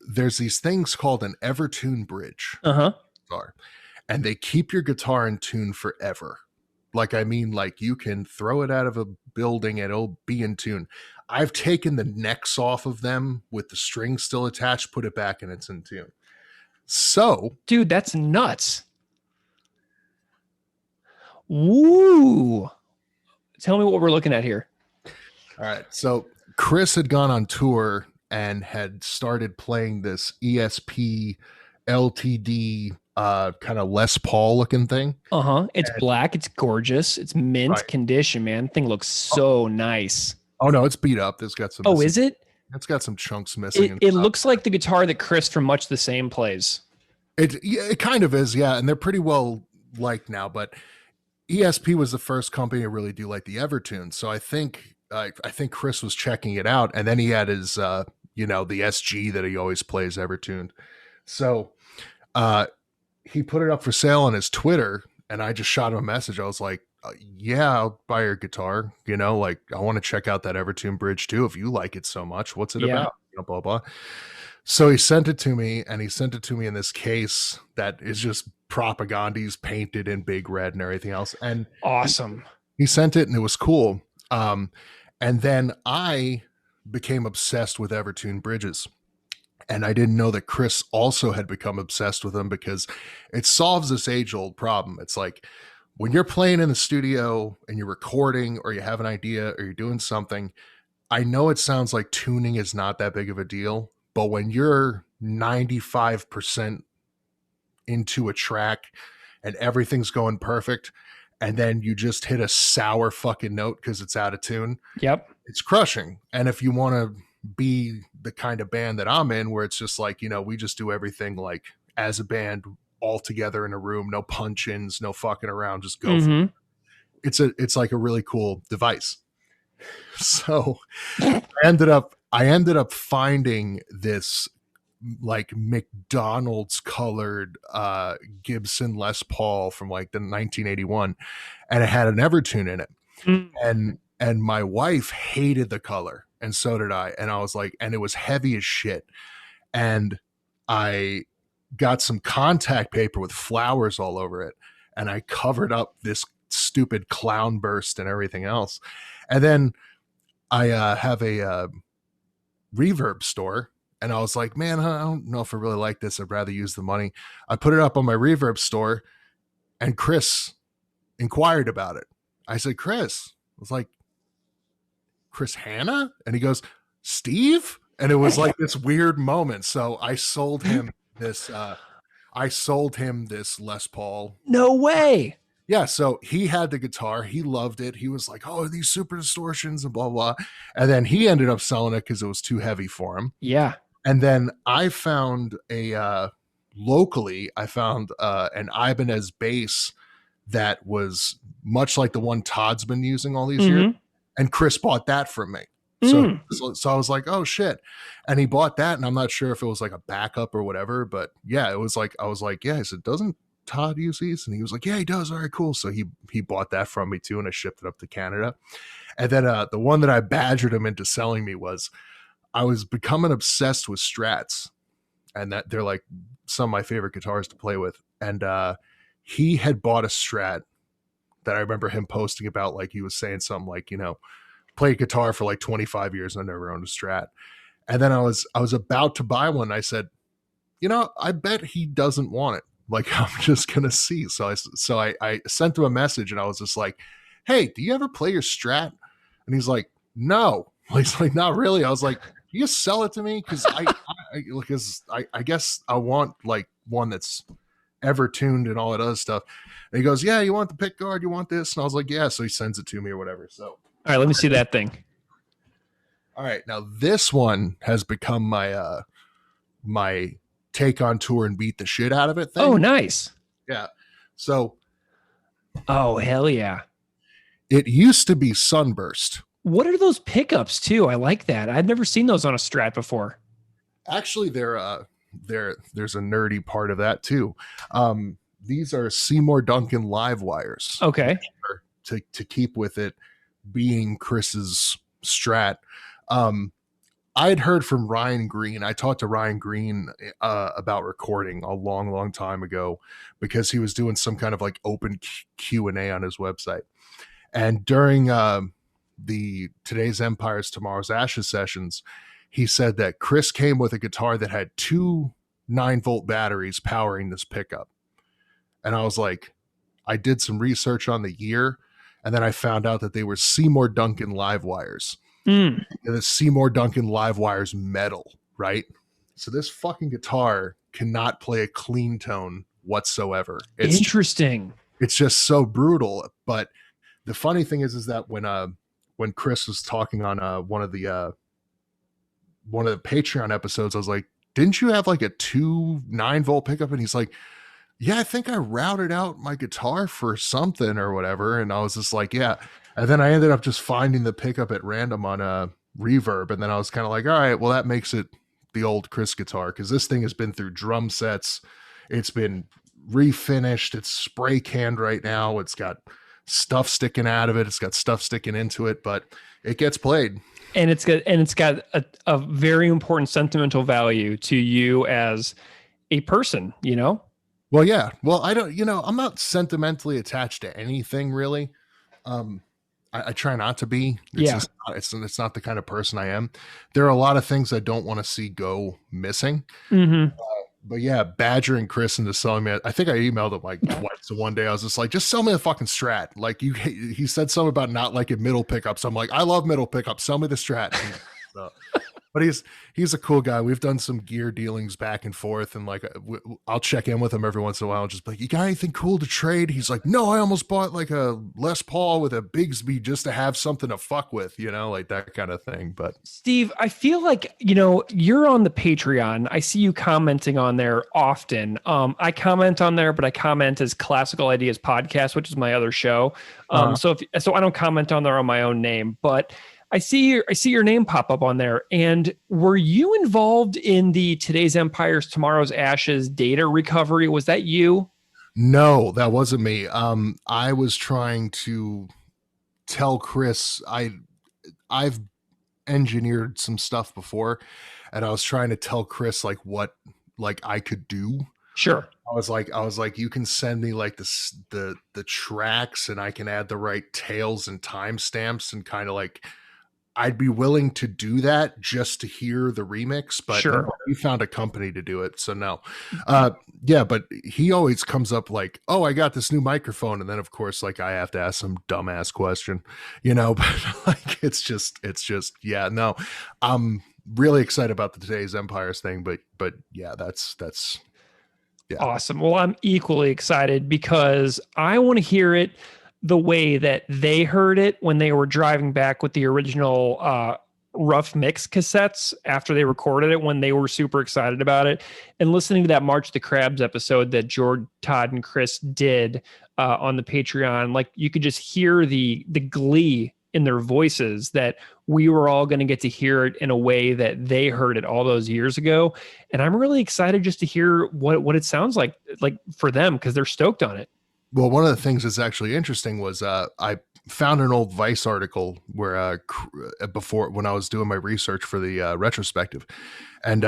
there's these things called an Evertune bridge. Guitar, and they keep your guitar in tune forever. Like, I mean, like, you can throw it out of a building and it'll be in tune. I've taken the necks off of them with the string still attached, put it back, and it's in tune. So, dude, that's nuts. Woo. Tell me what we're looking at here. All right. So Chris had gone on tour and had started playing this ESP LTD kind of Les Paul looking thing. It's black. It's gorgeous. It's mint condition, man. Thing looks so nice. Oh no, it's beat up. It's got some. Is it? It's got some chunks missing. It looks like the guitar that Chris from Much the Same plays. It kind of is, yeah, and they're pretty well liked now. But ESP was the first company to really do like the Evertune, so I think Chris was checking it out, and then he had his the SG that he always plays Evertuned. So he put it up for sale on his Twitter, and I just shot him a message. I was like, yeah, I'll buy your guitar. Like I want to check out that Evertune bridge too. If you like it so much, what's it about? Blah, blah. So he sent it to me, and he sent it to me in this case that is just Propagandi's painted in big red and everything else. And awesome. He sent it, and it was cool. And then I became obsessed with Evertune bridges. And I didn't know that Chris also had become obsessed with them, because it solves this age-old problem. It's like when you're playing in the studio and you're recording, or you have an idea, or you're doing something, I know it sounds like tuning is not that big of a deal, but when you're 95% into a track and everything's going perfect, and then you just hit a sour fucking note because it's out of tune, it's crushing. And if you want to be the kind of band that I'm in, where it's just like, we just do everything like as a band all together in a room, no punch-ins, no fucking around, just go for it. It's like a really cool device. So I ended up finding this like McDonald's colored Gibson Les Paul from like the 1981, and it had an Evertune in it. And my wife hated the color, and so did I. And I was like, and it was heavy as shit. And I got some contact paper with flowers all over it, and I covered up this stupid clown burst and everything else. And then I have a reverb store, and I was like, man, I don't know if I really like this. I'd rather use the money. I put it up on my reverb store, and Chris inquired about it. I said, Chris. I was like, Chris Hanna? And he goes, Steve? And it was like this weird moment. So I sold him this Les Paul. No way. Yeah, so he had the guitar. He loved it. He was like, oh, these super distortions and blah, blah. And then he ended up selling it because it was too heavy for him. Yeah. And then I found locally, an Ibanez bass that was much like the one Todd's been using all these years. And Chris bought that from me. So I was like, oh shit. And he bought that, and I'm not sure if it was like a backup or whatever, but yeah, it was like, I was like, yeah, I said, doesn't Todd use these? And he was like, yeah, he does. All right, cool. So he bought that from me too, and I shipped it up to Canada. And then the one that I badgered him into selling me was, I was becoming obsessed with Strats, and that they're like some of my favorite guitars to play with. And he had bought a Strat that I remember him posting about, like he was saying something like, played guitar for like 25 years and I never owned a Strat. And then I was about to buy one. I said, I bet he doesn't want it. Like, I'm just going to see. So I sent him a message, and I was just like, hey, do you ever play your Strat? And he's like, no. He's like, not really. I was like, you just sell it to me? Cause I guess I want like one that's ever tuned and all that other stuff. And he goes, yeah, you want the pick guard? You want this? And I was like, yeah. So he sends it to me or whatever. So, all right, let me see that thing. All right. Now this one has become my, my take on tour and beat the shit out of it thing. Oh, nice. Yeah. So. Oh, hell yeah. It used to be Sunburst. What are those pickups too? I like that. I've never seen those on a Strat before. Actually, there's a nerdy part of that too. These are Seymour Duncan live wires. Okay. To keep with it being Chris's Strat. I'd heard from Ryan Green. I talked to Ryan Green about recording a long, long time ago, because he was doing some kind of like open Q&A on his website. And during the Today's Empires, Tomorrow's Ashes sessions, he said that Chris came with a guitar that had two 9-volt batteries powering this pickup. And I was like, I did some research on the year, and then I found out that they were Seymour Duncan live wires. And the Seymour Duncan live wires metal, right? So this fucking guitar cannot play a clean tone whatsoever. It's interesting. It's just so brutal. But the funny thing is that when Chris was talking on one of the one of the Patreon episodes, I was like, didn't you have like a 2 9-volt pickup? And he's like, yeah, I think I routed out my guitar for something or whatever. And I was just like, yeah. And then I ended up just finding the pickup at random on a Reverb. And then I was kind of like, all right, well, that makes it the old Chris guitar, because this thing has been through drum sets. It's been refinished. It's spray canned right now. It's got stuff sticking out of it. It's got stuff sticking into it, but it gets played. And it's got a very important sentimental value to you as a person, you know? Well, yeah. Well, I don't, I'm not sentimentally attached to anything really. I try not to be. It's not the kind of person I am. There are a lot of things I don't want to see go missing. Mm-hmm. But yeah, badgering Chris into selling me. I think I emailed him like twice. So one day I was just like, just sell me the fucking Strat. Like he said something about not liking middle pickups. I'm like, I love middle pickups. Sell me the Strat. But he's a cool guy. We've done some gear dealings back and forth, and like I'll check in with him every once in a while. Just like, you got anything cool to trade? He's like, no, I almost bought like a Les Paul with a Bigsby just to have something to fuck with, like that kind of thing. But Steve, I feel like you're on the Patreon. I see you commenting on there often. I comment on there, but I comment as Classical Ideas Podcast, which is my other show. So I don't comment on there on my own name, but I see your name pop up on there. And were you involved in the Today's Empires, Tomorrow's Ashes data recovery? Was that you? No, that wasn't me. I was trying to tell Chris I've engineered some stuff before, and I was trying to tell Chris like what like I could do. Sure. I was like, you can send me like the tracks, and I can add the right tails and timestamps, and kind of like I'd be willing to do that just to hear the remix, but sure. We found a company to do it. So no. Yeah, but he always comes up like, oh, I got this new microphone. And then of course, like I have to ask some dumbass question, but like, it's just, yeah, no, I'm really excited about the Today's Empires thing, but yeah, that's yeah. Awesome. Well, I'm equally excited because I want to hear it the way that they heard it when they were driving back with the original rough mix cassettes after they recorded it, when they were super excited about it, and listening to that March of the Crabs episode that Jord, Todd, and Chris did on the Patreon. Like you could just hear the glee in their voices that we were all going to get to hear it in a way that they heard it all those years ago. And I'm really excited just to hear what it sounds like for them, because they're stoked on it. Well, one of the things that's actually interesting was I found an old Vice article where before when I was doing my research for the retrospective, and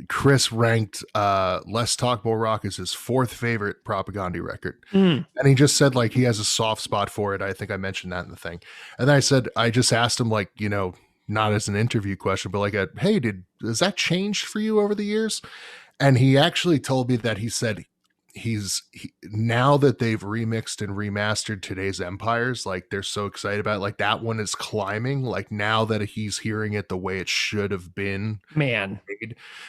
Chris ranked Less Talk More Rock as his 4th favorite Propaganda record. And he just said like he has a soft spot for it. I think I mentioned that in the thing. And then I just asked him like, not as an interview question, but like hey, has that changed for you over the years? And he actually told me that he said now that they've remixed and remastered Today's Empires, like they're so excited about it, like that one is climbing, like now that he's hearing it the way it should have been, man,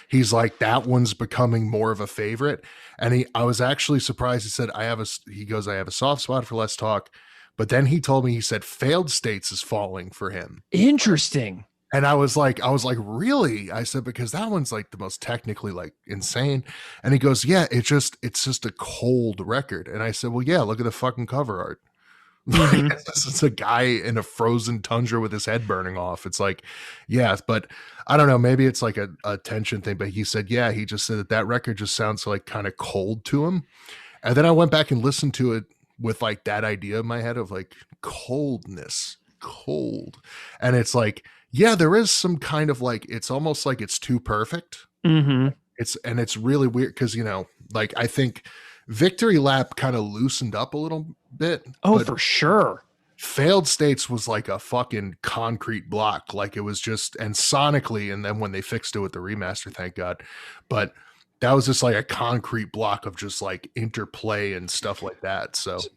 he's like that one's becoming more of a favorite. And I was actually surprised. He said I have a soft spot for Let's Talk, but then he told me, he said Failed States is falling for him. Interesting. And I was like, really? I said, because that one's like the most technically like insane. And he goes, yeah, it's just a cold record. And I said, well, yeah, look at the fucking cover art. Mm-hmm. It's a guy in a frozen tundra with his head burning off. It's like, yeah, but I don't know, maybe it's like a tension thing. But he said, yeah, he just said that record just sounds like kind of cold to him. And then I went back and listened to it with like that idea in my head of like coldness, cold. And it's like, yeah, there is some kind of like, it's almost like it's too perfect. Mm-hmm. It's really weird because, like I think Victory Lap kind of loosened up a little bit. Oh, for sure. Failed States was like a fucking concrete block. Like it was just, and sonically, and then when they fixed it with the remaster, thank God. But that was just like a concrete block of just like interplay and stuff like that.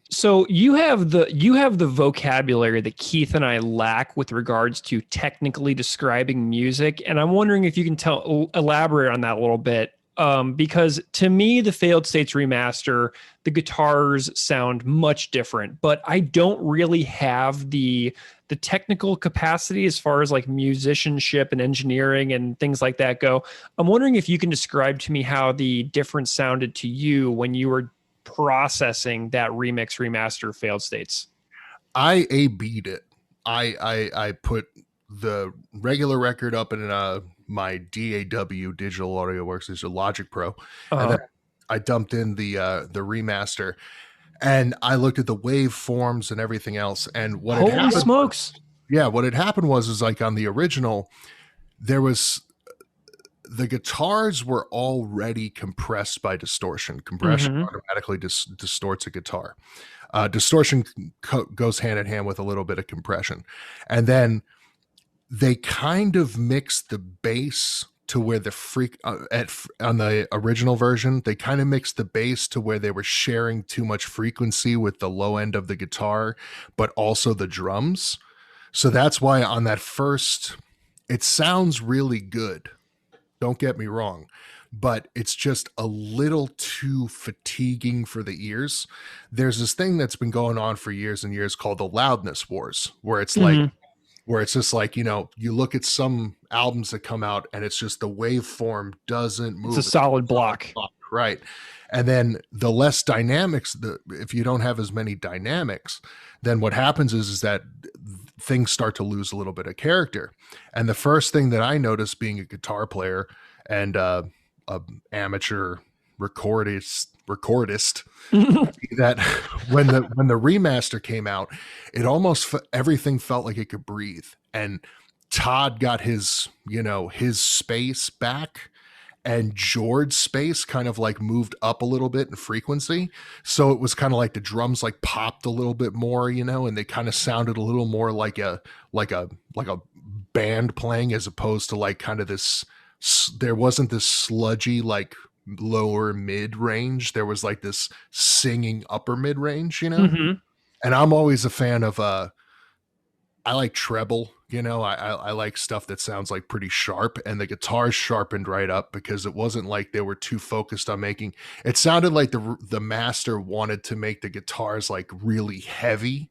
So you have the vocabulary that Keith and I lack with regards to technically describing music. And I'm wondering if you can elaborate on that a little bit. because to me, the Failed States remaster, the guitars sound much different, but I don't really have the technical capacity as far as like musicianship and engineering and things like that go. I'm wondering if you can describe to me how the difference sounded to you when you were processing that remix remaster Failed States. I A-B'd it. I put the regular record up in my DAW, Digital Audio Workstation, Logic Pro, and then I dumped in the remaster, and I looked at the waveforms and everything else. And what had happened, smokes! What had happened was like on the original, there was the guitars were already compressed by distortion. Compression automatically distorts a guitar. Distortion goes hand in hand with a little bit of compression. And then they kind of mixed the bass to where the on the original version, they kind of mixed the bass to where they were sharing too much frequency with the low end of the guitar, but also the drums. So that's why on that first, it sounds really good. Don't get me wrong, but it's just a little too fatiguing for the ears. There's this thing that's been going on for years and years called the loudness wars, where it's like, where it's just like, you know, you look at some albums that come out and it's just the waveform doesn't move. It's a solid block. Right. And then the less dynamics, if you don't have as many dynamics, then what happens is that things start to lose a little bit of character. And the first thing that I noticed being a guitar player and a amateur recordist that when the remaster came out, it almost everything felt like it could breathe. And Todd got his space back, and Jord's space kind of like moved up a little bit in frequency. So it was kind of like the drums like popped a little bit more, and they kind of sounded a little more like a band playing, as opposed to like kind of this, there wasn't this sludgy like lower mid range. There was like this singing upper mid range, and I'm always a fan of I like treble, I like stuff that sounds like pretty sharp, and the guitars sharpened right up because it wasn't like they were too focused on making, it sounded like the master wanted to make the guitars like really heavy,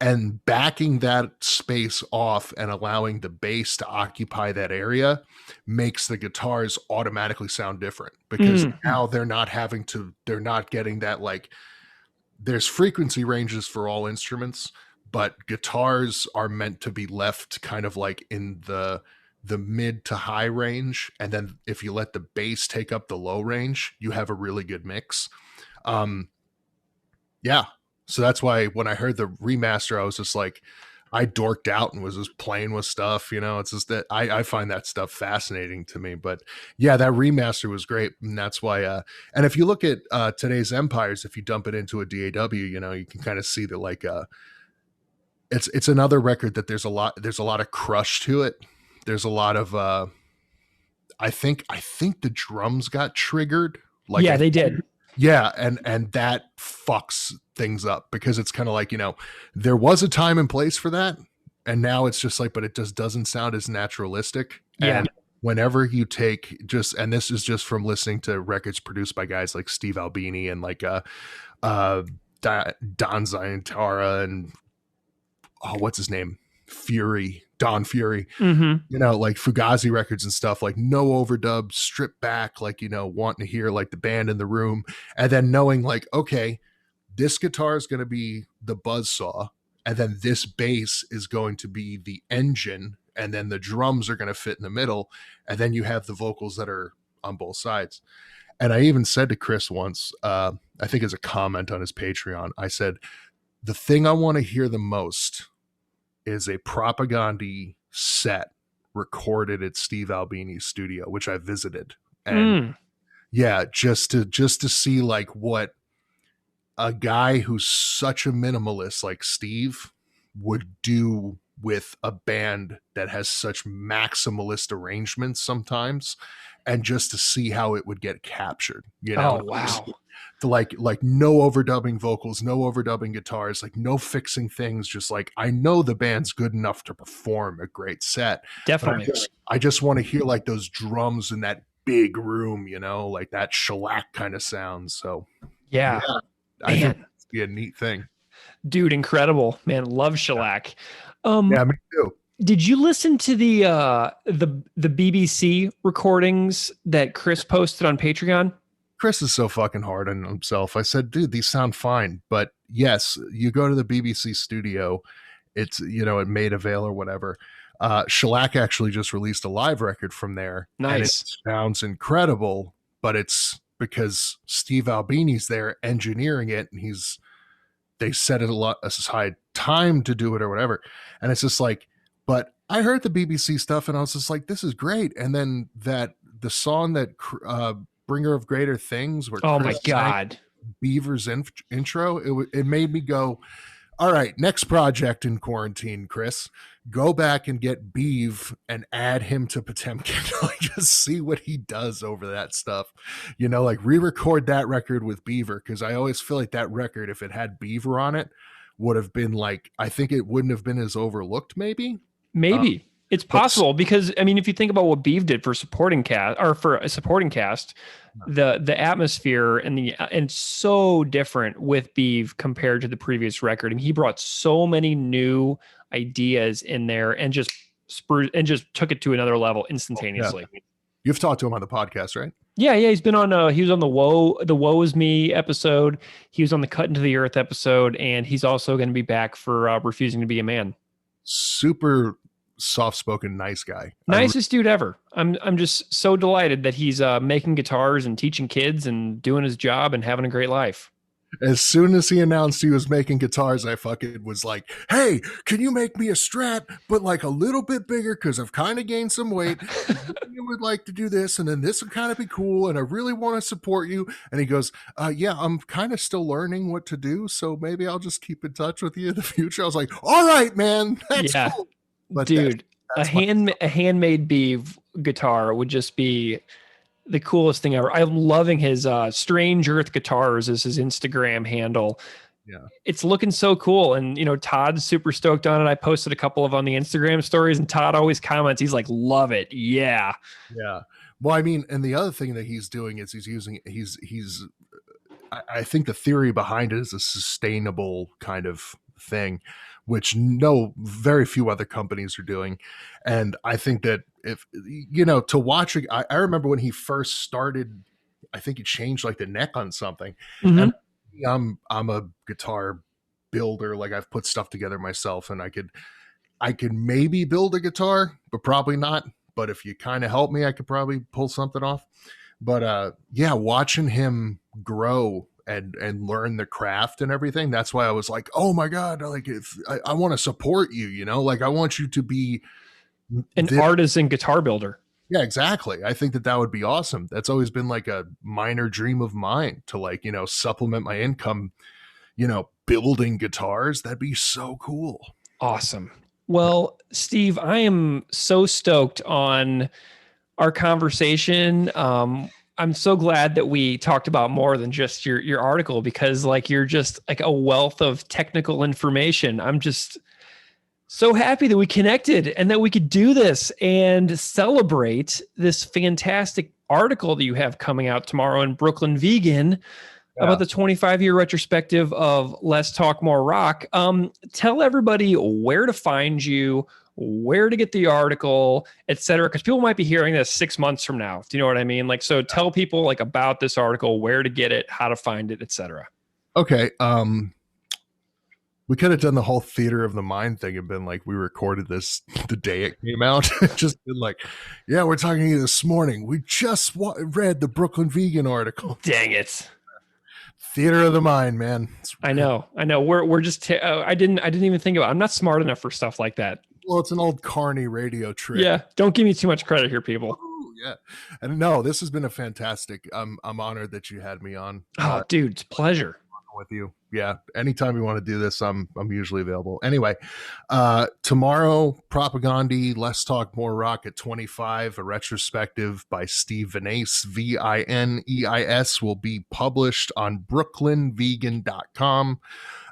and backing that space off and allowing the bass to occupy that area makes the guitars automatically sound different, because now they're not getting that, like, there's frequency ranges for all instruments, but guitars are meant to be left kind of like in the mid to high range. And then if you let the bass take up the low range, you have a really good mix. Yeah. So that's why when I heard the remaster, I was just like, I dorked out and was just playing with stuff, it's just that I find that stuff fascinating to me. But yeah, that remaster was great. And that's why, and if you look at today's Empires, if you dump it into a DAW, you can kind of see that, like, it's another record that there's a lot of crush to it. There's a lot of, I think the drums got triggered. Like, yeah, they did. Yeah, and that fucks things up, because it's kind of like, there was a time and place for that, and now it's just like, but it just doesn't sound as naturalistic. Yeah. And whenever you take and this is just from listening to records produced by guys like Steve Albini and like Don Zientara and what's his name? Don Fury, like Fugazi records and stuff, like no overdub, stripped back, like, wanting to hear like the band in the room, and then knowing like, okay, this guitar is going to be the buzzsaw, and then this bass is going to be the engine, and then the drums are going to fit in the middle, and then you have the vocals that are on both sides. And I even said to Chris once, I think as a comment on his Patreon, I said, the thing I want to hear the most is a Propagandhi set recorded at Steve Albini's studio, which I visited. And yeah, just to see like what a guy who's such a minimalist like Steve would do with a band that has such maximalist arrangements sometimes, and just to see how it would get captured, Oh, wow. To like no overdubbing vocals, no overdubbing guitars, like no fixing things, just like, I know the band's good enough to perform a great set. Definitely. I just want to hear like those drums and that big room, like that shellac kind of sound. So Yeah, I think man, it'd be a neat thing. dude, incredible, man. Love shellac. Yeah, me too. Did you listen to the BBC recordings that Chris posted on Patreon? Chris is so fucking hard on himself. I said, dude, these sound fine. But yes, you go to the BBC studio, it's, at Maida Vale or whatever. Shellac actually just released a live record from there. And it Nice. sounds incredible, but it's because Steve Albini's there engineering it, and they set it aside time to do it or whatever. And it's just like, but I heard the BBC stuff and I was just like, this is great. And then the song that Bringer of Greater Things, where Oh Chris my God. Beaver's intro, it made me go, all right, next project in quarantine, Chris, go back and get Beav and add him to Potemkin. Like, just see what he does over that stuff. Like re-record that record with Beaver, because I always feel like that record, if it had Beaver on it, would have been like, I think it wouldn't have been as overlooked, maybe. Maybe. It's possible because, I mean, if you think about what Beav did for supporting cast or for a supporting cast, the atmosphere and so different with Beav compared to the previous record. I mean, he brought so many new ideas in there and just took it to another level instantaneously. Yeah. You've talked to him on the podcast, right? Yeah. He's been on. He was on the Woe Is Me episode. He was on the Cut into the Earth episode, and he's also going to be back for Refusing to Be a Man. Super soft-spoken, nice guy. Nicest dude ever. I'm just so delighted that he's making guitars and teaching kids and doing his job and having a great life. As soon as he announced he was making guitars, I fucking was like, hey, can you make me a Strat, but like a little bit bigger, because I've kind of gained some weight. I would like to do this, and then this would kind of be cool, and I really want to support you. And he goes, yeah, I'm kind of still learning what to do, so maybe I'll just keep in touch with you in the future. I was like, all right, man, that's cool. But dude, that's a handmade Beav guitar would just be the coolest thing ever. I'm loving his Strange Earth Guitars is his Instagram handle. Yeah, it's looking so cool. And Todd's super stoked on it. I posted a couple of on the Instagram stories, and Todd always comments, he's like, love it. Yeah. Well, I mean, and the other thing that he's doing is I think the theory behind it is a sustainable kind of thing, which very few other companies are doing. And I think that if, to watch it, I remember when he first started, I think he changed like the neck on something. Mm-hmm. And I'm a guitar builder. Like, I've put stuff together myself, and I could maybe build a guitar, but probably not. But if you kind of help me, I could probably pull something off. But watching him grow and learn the craft and everything, that's why I was like, oh my God, like, if I want to support you, like, I want you to be an artisan guitar builder. Yeah, exactly. I think that would be awesome. That's always been like a minor dream of mine, to like, supplement my income, building guitars. That'd be so cool. Awesome. Well, Steve, I am so stoked on our conversation. I'm so glad that we talked about more than just your article, because like, you're just like a wealth of technical information. I'm just so happy that we connected and that we could do this and celebrate this fantastic article that you have coming out tomorrow in Brooklyn Vegan about the 25-year retrospective of Less Talk More Rock. Tell everybody where to find you, where to get the article, etc., because people might be hearing this 6 months from now. Do you know what I mean? Like, so tell people like about this article, where to get it, how to find it, etc. Okay. We could have done the whole theater of the mind thing and been like, we recorded this the day it came out. Just been like, yeah, we're talking to you this morning. We just read the Brooklyn Vegan article. Dang it. Theater of the mind, man. I know. We're just, I didn't even think about it. I'm not smart enough for stuff like that. Well, it's an old Carney radio trick. Yeah. Don't give me too much credit here, people. Yeah. And no, this has been a fantastic, I'm honored that you had me on. Oh, dude, it's a pleasure. With you. Yeah. Anytime you want to do this, I'm usually available. Anyway, tomorrow, Propaganda, Less Talk More Rock at 25, a retrospective by Steve Vineis, Vineis, will be published on brooklynvegan.com.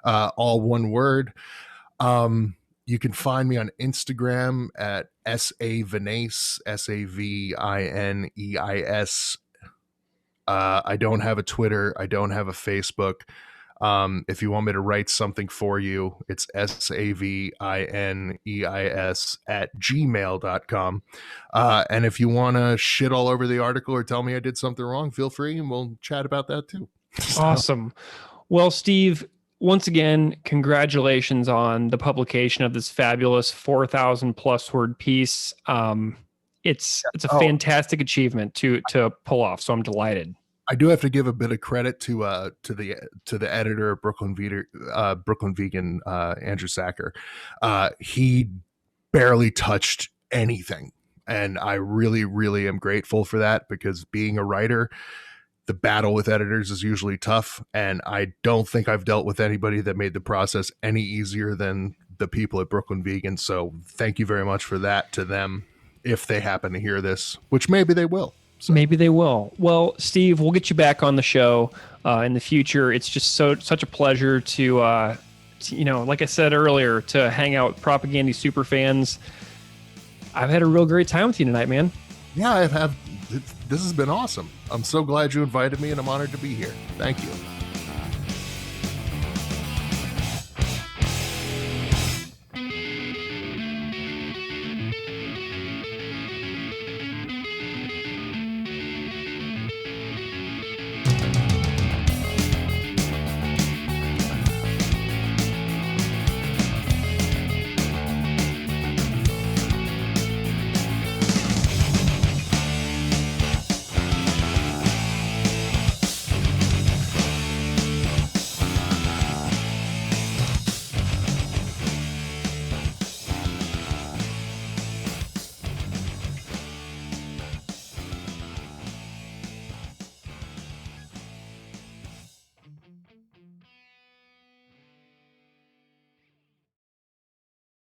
All one word. You can find me on Instagram at Vineis, Savineis. I don't have a Twitter. I don't have a Facebook. If you want me to write something for you, it's Savineis at gmail.com. And if you want to shit all over the article or tell me I did something wrong, feel free and we'll chat about that too. Awesome. Well, Steve, once again, congratulations on the publication of this fabulous 4,000 plus word piece. It's a fantastic achievement to pull off. So I'm delighted. I do have to give a bit of credit to the editor of Brooklyn Vegan, Andrew Sacker. He barely touched anything, and I really, really am grateful for that, because being a writer, the battle with editors is usually tough, and I don't think I've dealt with anybody that made the process any easier than the people at Brooklyn Vegan. So thank you very much for that to them, if they happen to hear this, which maybe they will. So. Maybe they will. Well, Steve, we'll get you back on the show in the future. It's just such a pleasure to like I said earlier, to hang out with Propagandy super fans. I've had a real great time with you tonight, man. Yeah, I've had. This has been awesome. I'm so glad you invited me, and I'm honored to be here. Thank you.